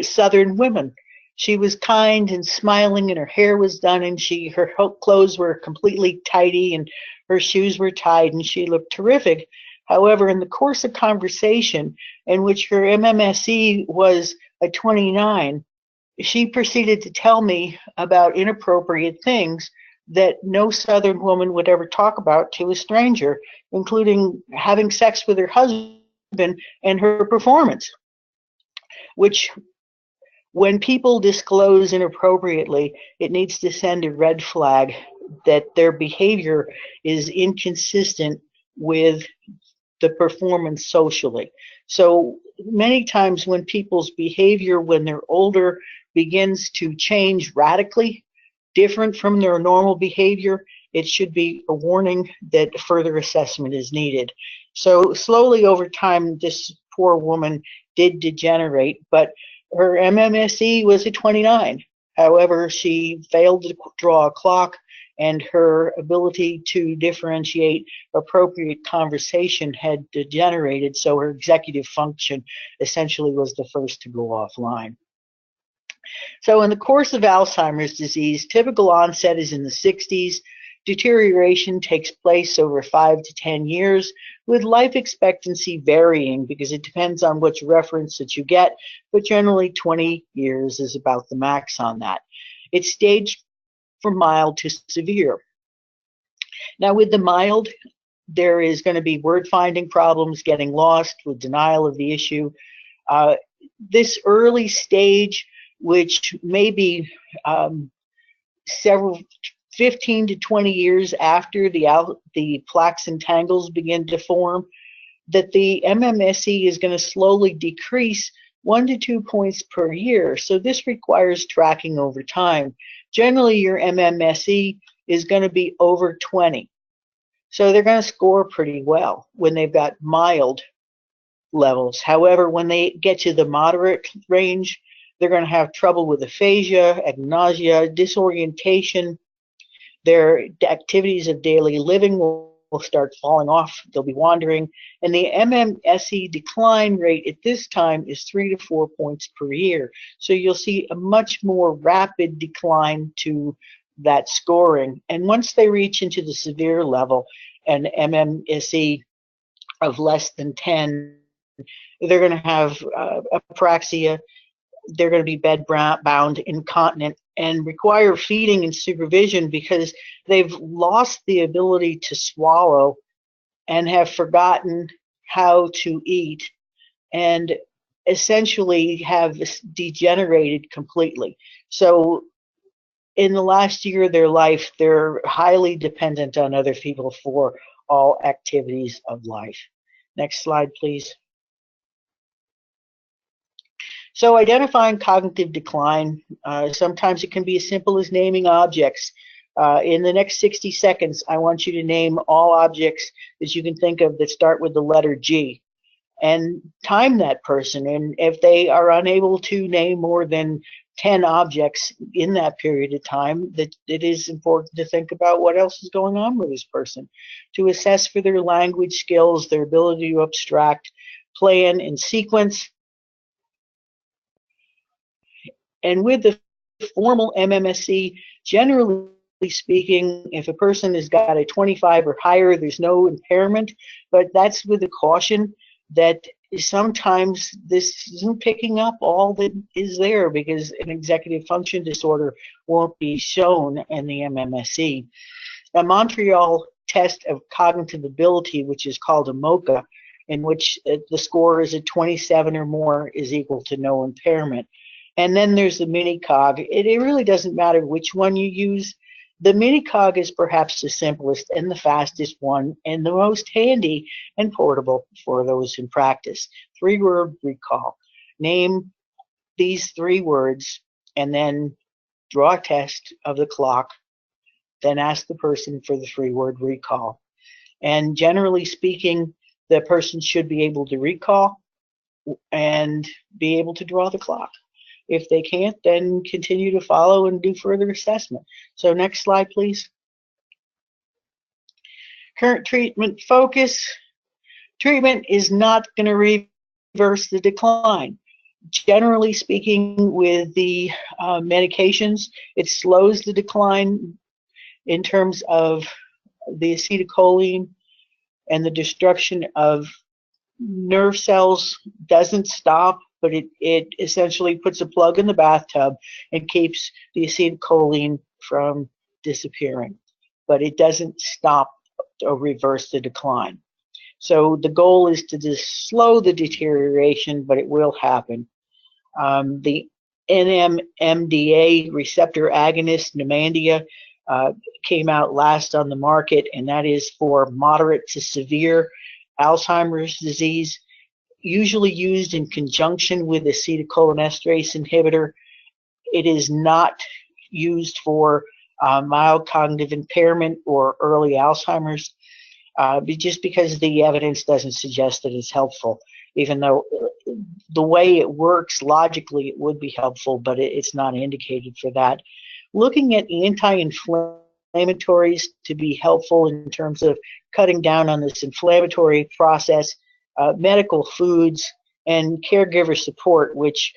Southern women. She was kind and smiling, and her hair was done, and her clothes were completely tidy, and her shoes were tied, and she looked terrific. However, in the course of conversation, in which her MMSE was a 29, she proceeded to tell me about inappropriate things that no Southern woman would ever talk about to a stranger, including having sex with her husband and her performance, which, when people disclose inappropriately, it needs to send a red flag that their behavior is inconsistent with the performance socially. So many times when people's behavior when they're older begins to change radically, different from their normal behavior, it should be a warning that further assessment is needed. So slowly over time, this poor woman did degenerate, but her MMSE was a 29. However, she failed to draw a clock, and her ability to differentiate appropriate conversation had degenerated, so her executive function essentially was the first to go offline. So in the course of Alzheimer's disease, typical onset is in the 60s. Deterioration takes place over 5 to 10 years, with life expectancy varying because it depends on which reference that you get, but generally 20 years is about the max on that. It's staged from mild to severe. Now with the mild, there is going to be word finding problems, getting lost with denial of the issue. This early stage, which may be 15 to 20 years after the plaques and tangles begin to form, that the MMSE is going to slowly decrease 1 to 2 points per year. So this requires tracking over time. Generally, your MMSE is going to be over 20. So they're going to score pretty well when they've got mild levels. However, when they get to the moderate range, they're going to have trouble with aphasia, agnosia, disorientation. Their activities of daily living will start falling off. They'll be wandering. And the MMSE decline rate at this time is 3 to 4 points per year. So you'll see a much more rapid decline to that scoring. And once they reach into the severe level, an MMSE of less than 10, they're going to have apraxia. They're going to be bed-bound, incontinent, and require feeding and supervision because they've lost the ability to swallow and have forgotten how to eat and essentially have degenerated completely. So in the last year of their life, they're highly dependent on other people for all activities of life. Next slide, please. So identifying cognitive decline, sometimes it can be as simple as naming objects. In the next 60 seconds, I want you to name all objects that you can think of that start with the letter G, and time that person. And if they are unable to name more than 10 objects in that period of time, that it is important to think about what else is going on with this person, to assess for their language skills, their ability to abstract, plan, and sequence. And with the formal MMSE, generally speaking, if a person has got a 25 or higher, there's no impairment, but that's with a caution that sometimes this isn't picking up all that is there because an executive function disorder won't be shown in the MMSE. A Montreal test of cognitive ability, which is called a MoCA, in which the score is a 27 or more, is equal to no impairment. And then there's the mini-cog. It really doesn't matter which one you use. The mini-cog is perhaps the simplest and the fastest one and the most handy and portable for those in practice. 3-word recall. Name these 3 words and then draw a test of the clock, then ask the person for the 3-word recall. And generally speaking, the person should be able to recall and be able to draw the clock. If they can't, then continue to follow and do further assessment. So next slide, please. Current treatment focus. Treatment is not going to reverse the decline. Generally speaking, with the medications, it slows the decline in terms of the acetylcholine, and the destruction of nerve cells doesn't stop, but it essentially puts a plug in the bathtub and keeps the acetylcholine from disappearing. But it doesn't stop or reverse the decline. So the goal is to just slow the deterioration, but it will happen. The NMDA receptor agonist, Nimandia, came out last on the market, and that is for moderate to severe Alzheimer's disease, usually used in conjunction with acetylcholinesterase inhibitor. It is not used for mild cognitive impairment or early Alzheimer's, just because the evidence doesn't suggest that it's helpful, even though the way it works logically it would be helpful, but it's not indicated for that. Looking at anti-inflammatories to be helpful in terms of cutting down on this inflammatory process, medical foods, and caregiver support, which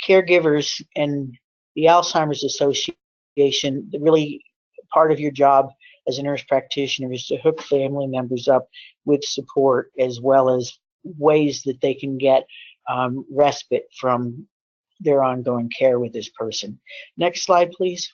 caregivers and the Alzheimer's Association, really part of your job as a nurse practitioner is to hook family members up with support, as well as ways that they can get respite from their ongoing care with this person. Next slide, please.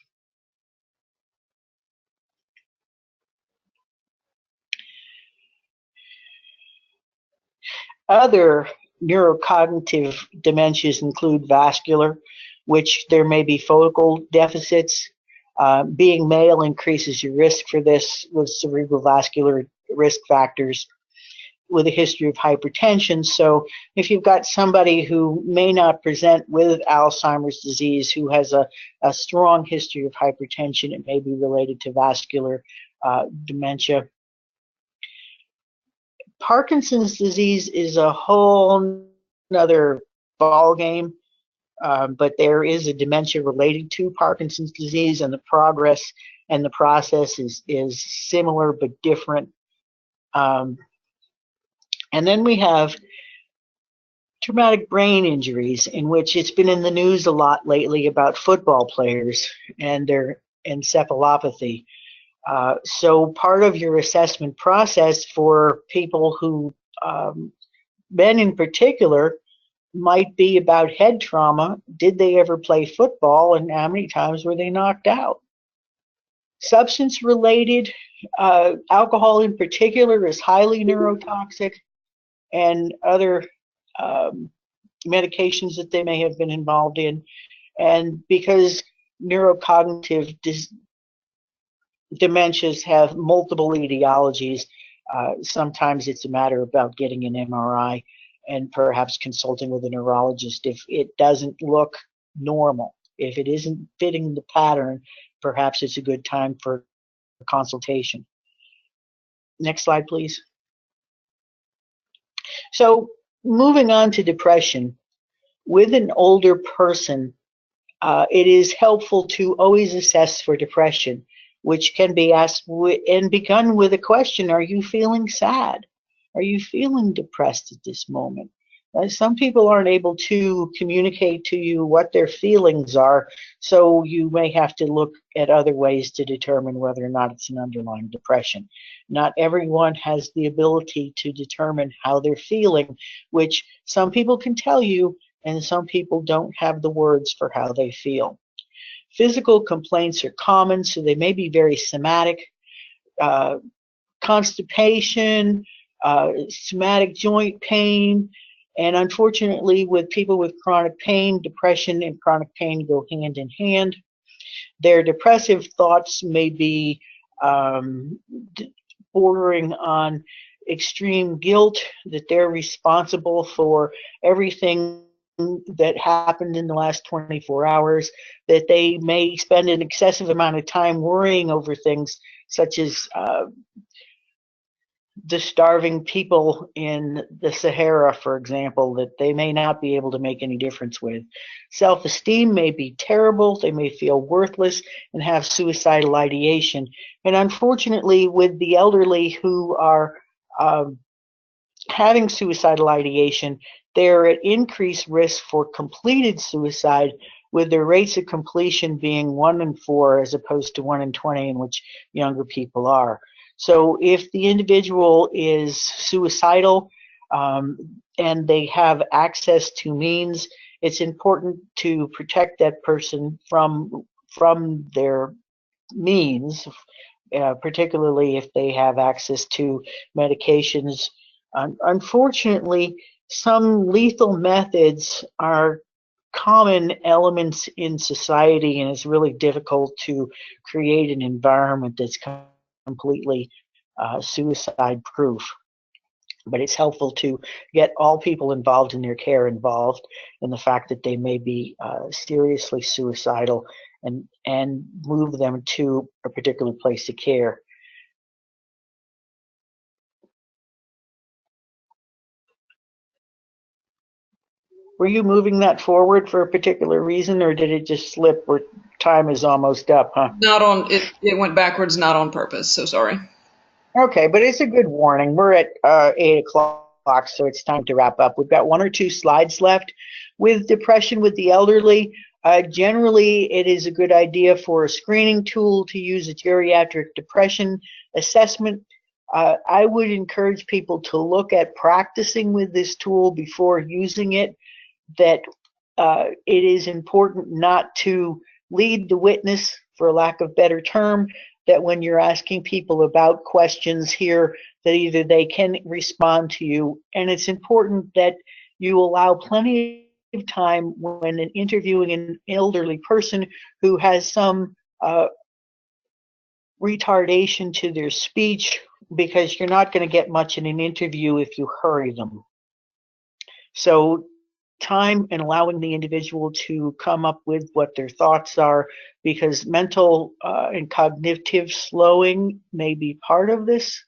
Other neurocognitive dementias include vascular, which there may be focal deficits. Being male increases your risk for this with cerebral vascular risk factors, with a history of hypertension. So if you've got somebody who may not present with Alzheimer's disease, who has a strong history of hypertension, it may be related to vascular dementia. Parkinson's disease is a whole nother ball game, but there is a dementia related to Parkinson's disease, and the progress and the process is similar but different. And then we have traumatic brain injuries, in which it's been in the news a lot lately about football players and their encephalopathy. So part of your assessment process for people who, men in particular, might be about head trauma. Did they ever play football, and how many times were they knocked out? Substance related, alcohol in particular is highly neurotoxic, and other medications that they may have been involved in. And because neurocognitive dementias have multiple etiologies, sometimes it's a matter about getting an MRI and perhaps consulting with a neurologist if it doesn't look normal. If it isn't fitting the pattern, perhaps it's a good time for a consultation. Next slide, please. So moving on to depression, with an older person, it is helpful to always assess for depression, which can be asked and begun with a question: are you feeling sad? Are you feeling depressed at this moment? Some people aren't able to communicate to you what their feelings are, so you may have to look at other ways to determine whether or not it's an underlying depression. Not everyone has the ability to determine how they're feeling, which some people can tell you, and some people don't have the words for how they feel. Physical complaints are common, so they may be very somatic. Constipation, somatic joint pain, and unfortunately with people with chronic pain, depression and chronic pain go hand in hand. Their depressive thoughts may be bordering on extreme guilt, that they're responsible for everything that happened in the last 24 hours, that they may spend an excessive amount of time worrying over things such as the starving people in the Sahara, for example, that they may not be able to make any difference with. Self-esteem may be terrible. They may feel worthless and have suicidal ideation. And unfortunately, with the elderly who are having suicidal ideation, they're at increased risk for completed suicide, with their rates of completion being 1 in 4 as opposed to 1 in 20, in which younger people are. So if the individual is suicidal and they have access to means, it's important to protect that person from their means, particularly if they have access to medications. Unfortunately, some lethal methods are common elements in society, and it's really difficult to create an environment that's completely suicide proof. But it's helpful to get all people involved in their care involved in the fact that they may be seriously suicidal, and move them to a particular place of care. Were you moving that forward for a particular reason, or did it just slip where time is almost up, huh? Not on it. It went backwards, not on purpose. So sorry. Okay, but it's a good warning. We're at 8 o'clock, so it's time to wrap up. We've got 1 or 2 slides left. With depression with the elderly, generally it is a good idea for a screening tool to use a geriatric depression assessment. I would encourage people to look at practicing with this tool before using it, that it is important not to lead the witness, for lack of a better term, that when you're asking people about questions here, that either they can respond to you, and it's important that you allow plenty of time when interviewing an elderly person who has some retardation to their speech, because you're not going to get much in an interview if you hurry them. So time and allowing the individual to come up with what their thoughts are, because mental and cognitive slowing may be part of this,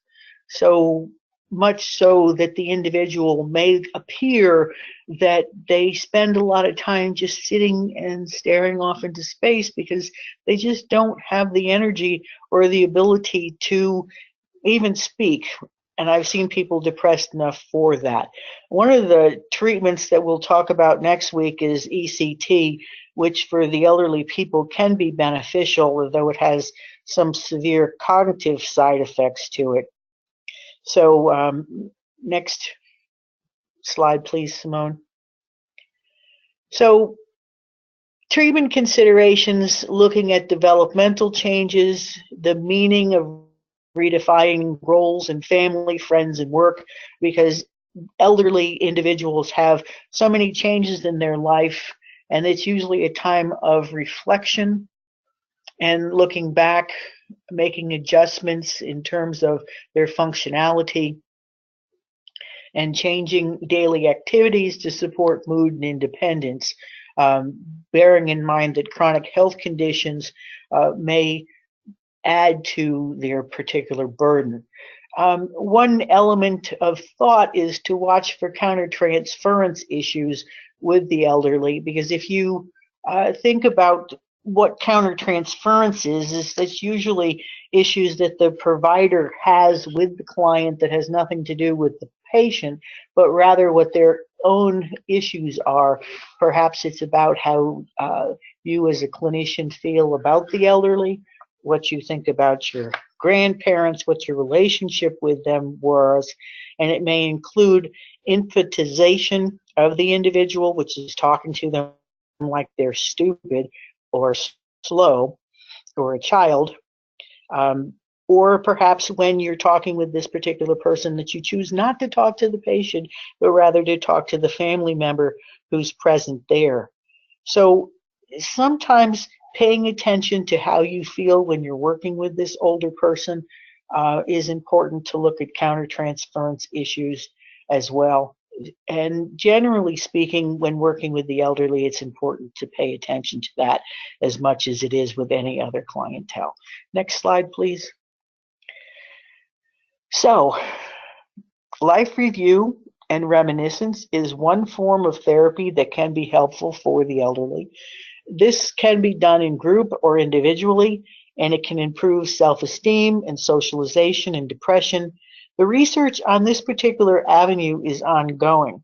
so much so that the individual may appear that they spend a lot of time just sitting and staring off into space because they just don't have the energy or the ability to even speak. And I've seen people depressed enough for that. One of the treatments that we'll talk about next week is ECT, which for the elderly people can be beneficial, although it has some severe cognitive side effects to it. So next slide, please, Simone. So treatment considerations, looking at developmental changes, the meaning of redefining roles in family, friends, and work, because elderly individuals have so many changes in their life, and it's usually a time of reflection and looking back, making adjustments in terms of their functionality, and changing daily activities to support mood and independence, bearing in mind that chronic health conditions may add to their particular burden. One element of thought is to watch for countertransference issues with the elderly, because if you think about what countertransference is that's usually issues that the provider has with the client that has nothing to do with the patient, but rather what their own issues are. Perhaps it's about how you as a clinician feel about the elderly, what you think about your grandparents, what your relationship with them was, and it may include infantilization of the individual, which is talking to them like they're stupid or slow or a child, or perhaps when you're talking with this particular person that you choose not to talk to the patient, but rather to talk to the family member who's present there. So sometimes paying attention to how you feel when you're working with this older person is important to look at countertransference issues as well. And generally speaking, when working with the elderly, it's important to pay attention to that as much as it is with any other clientele. Next slide, please. So, life review and reminiscence is one form of therapy that can be helpful for the elderly. This can be done in group or individually, and it can improve self-esteem and socialization and depression. The research on this particular avenue is ongoing,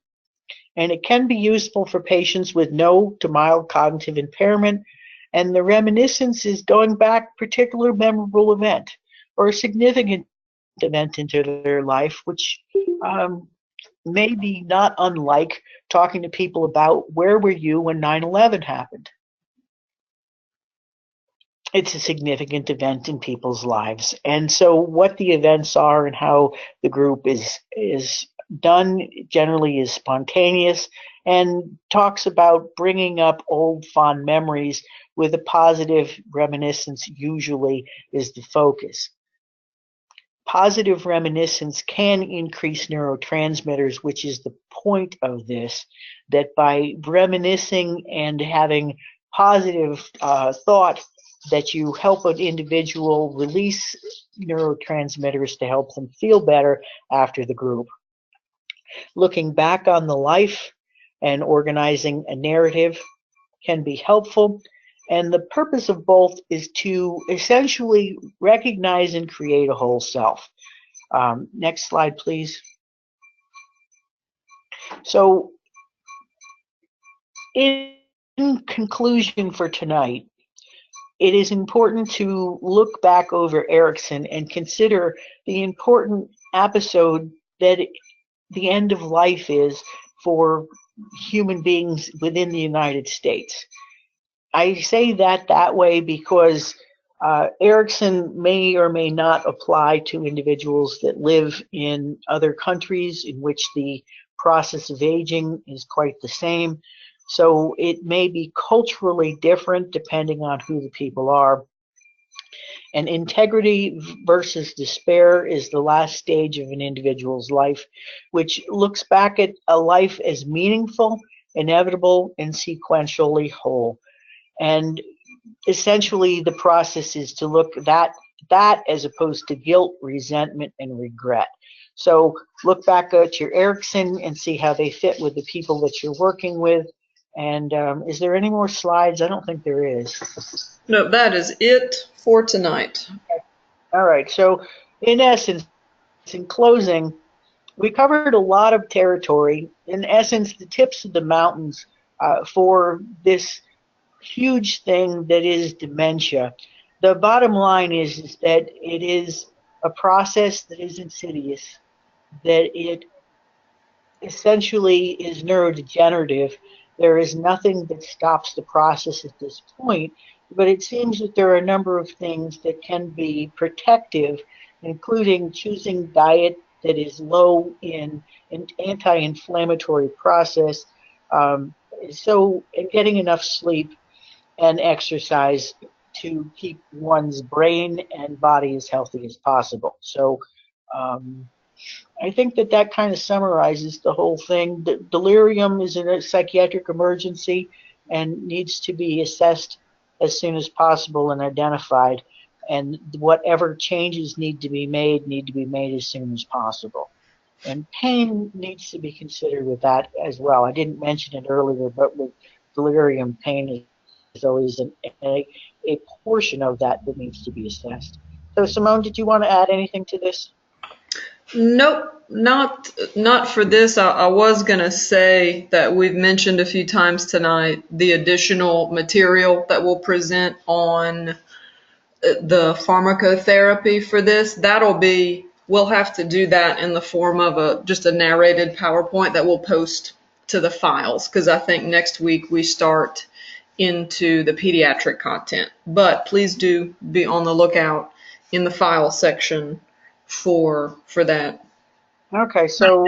and it can be useful for patients with no to mild cognitive impairment. And the reminiscence is going back a particular memorable event or a significant event into their life, which may be not unlike talking to people about where were you when 9/11 happened. It's a significant event in people's lives. And so what the events are and how the group is done generally is spontaneous and talks about bringing up old fond memories with a positive reminiscence usually is the focus. Positive reminiscence can increase neurotransmitters, which is the point of this, that by reminiscing and having positive thought, that you help an individual release neurotransmitters to help them feel better after the group. Looking back on the life and organizing a narrative can be helpful. And the purpose of both is to essentially recognize and create a whole self. Next slide, please. So, in conclusion for tonight, it is important to look back over Erickson and consider the important episode that the end of life is for human beings within the United States. I say that way because Erickson may or may not apply to individuals that live in other countries in which the process of aging is quite the same. So it may be culturally different depending on who the people are. And integrity versus despair is the last stage of an individual's life, which looks back at a life as meaningful, inevitable, and sequentially whole. And essentially the process is to look at that as opposed to guilt, resentment, and regret. So look back at your Erickson and see how they fit with the people that you're working with. And is there any more slides? I don't think there is. No, that is it for tonight. Okay. All right. So in essence, in closing, we covered a lot of territory. In essence, the tips of the mountains for this huge thing that is dementia. The bottom line is that it is a process that is insidious, that it essentially is neurodegenerative. There is nothing that stops the process at this point, but it seems that there are a number of things that can be protective, including choosing diet that is low in an anti-inflammatory process, so getting enough sleep and exercise to keep one's brain and body as healthy as possible. So I think that kind of summarizes the whole thing. Delirium is a psychiatric emergency and needs to be assessed as soon as possible and identified. And whatever changes need to be made as soon as possible. And pain needs to be considered with that as well. I didn't mention it earlier, but with delirium, pain is always a portion of that needs to be assessed. So Simone, did you want to add anything to this? Nope, not for this. I was going to say that we've mentioned a few times tonight the additional material that we'll present on the pharmacotherapy for this. We'll have to do that in the form of just a narrated PowerPoint that we'll post to the files, because I think next week we start into the pediatric content. But please do be on the lookout in the file section for that. Okay, so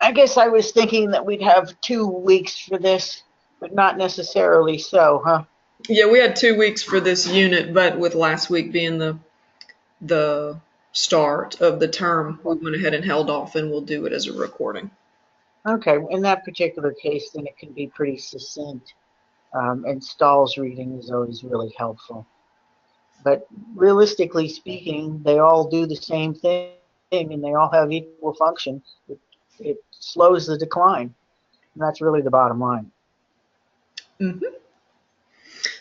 I guess I was thinking that we'd have 2 weeks for this, but not necessarily so, huh? Yeah, we had 2 weeks for this unit, but with last week being the start of the term, we went ahead and held off, and we'll do it as a recording. Okay, in that particular case, then it can be pretty succinct, and Stahl's reading is always really helpful. But realistically speaking, they all do the same thing, and they all have equal function. It slows the decline, and that's really the bottom line. Mm-hmm.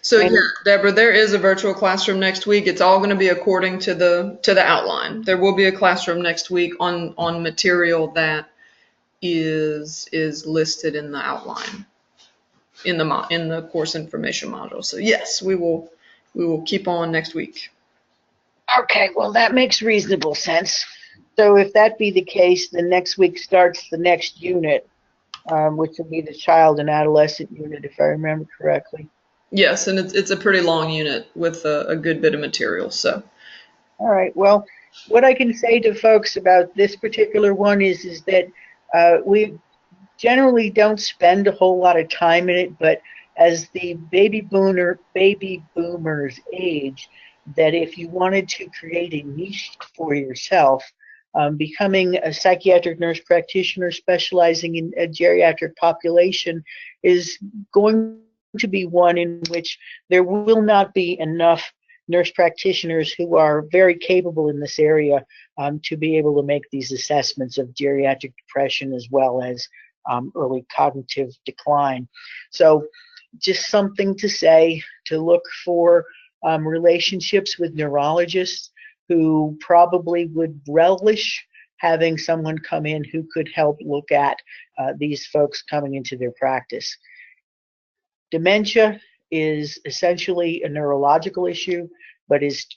So And yeah, Deborah, there is a virtual classroom next week. It's all going to be according to the outline. There will be a classroom next week on material that is listed in the outline in the course information module. So yes, we will keep on next week. okay, well, that makes reasonable sense. So if that be the case, then next week starts the next unit, which will be the child and adolescent unit, if I remember correctly. Yes, and it's a pretty long unit with a good bit of material. So All right. Well, what I can say to folks about this particular one is that we generally don't spend a whole lot of time in it, but as the baby boomers age, that if you wanted to create a niche for yourself, becoming a psychiatric nurse practitioner specializing in a geriatric population is going to be one in which there will not be enough nurse practitioners who are very capable in this area to be able to make these assessments of geriatric depression as well as early cognitive decline. So just something to say, to look for relationships with neurologists who probably would relish having someone come in who could help look at these folks coming into their practice. Dementia is essentially a neurological issue, but is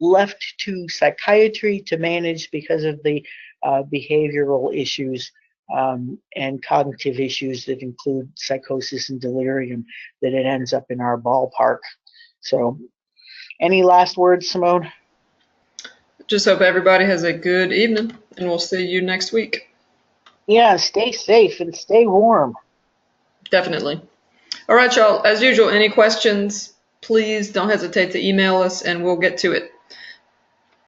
left to psychiatry to manage because of the behavioral issues and cognitive issues that include psychosis and delirium, that it ends up in our ballpark. So, any last words, Simone? just hope everybody has a good evening, and we'll see you next week. Yeah, stay safe and stay warm. Definitely. All right, y'all. As usual, any questions, please don't hesitate to email us, and we'll get to it.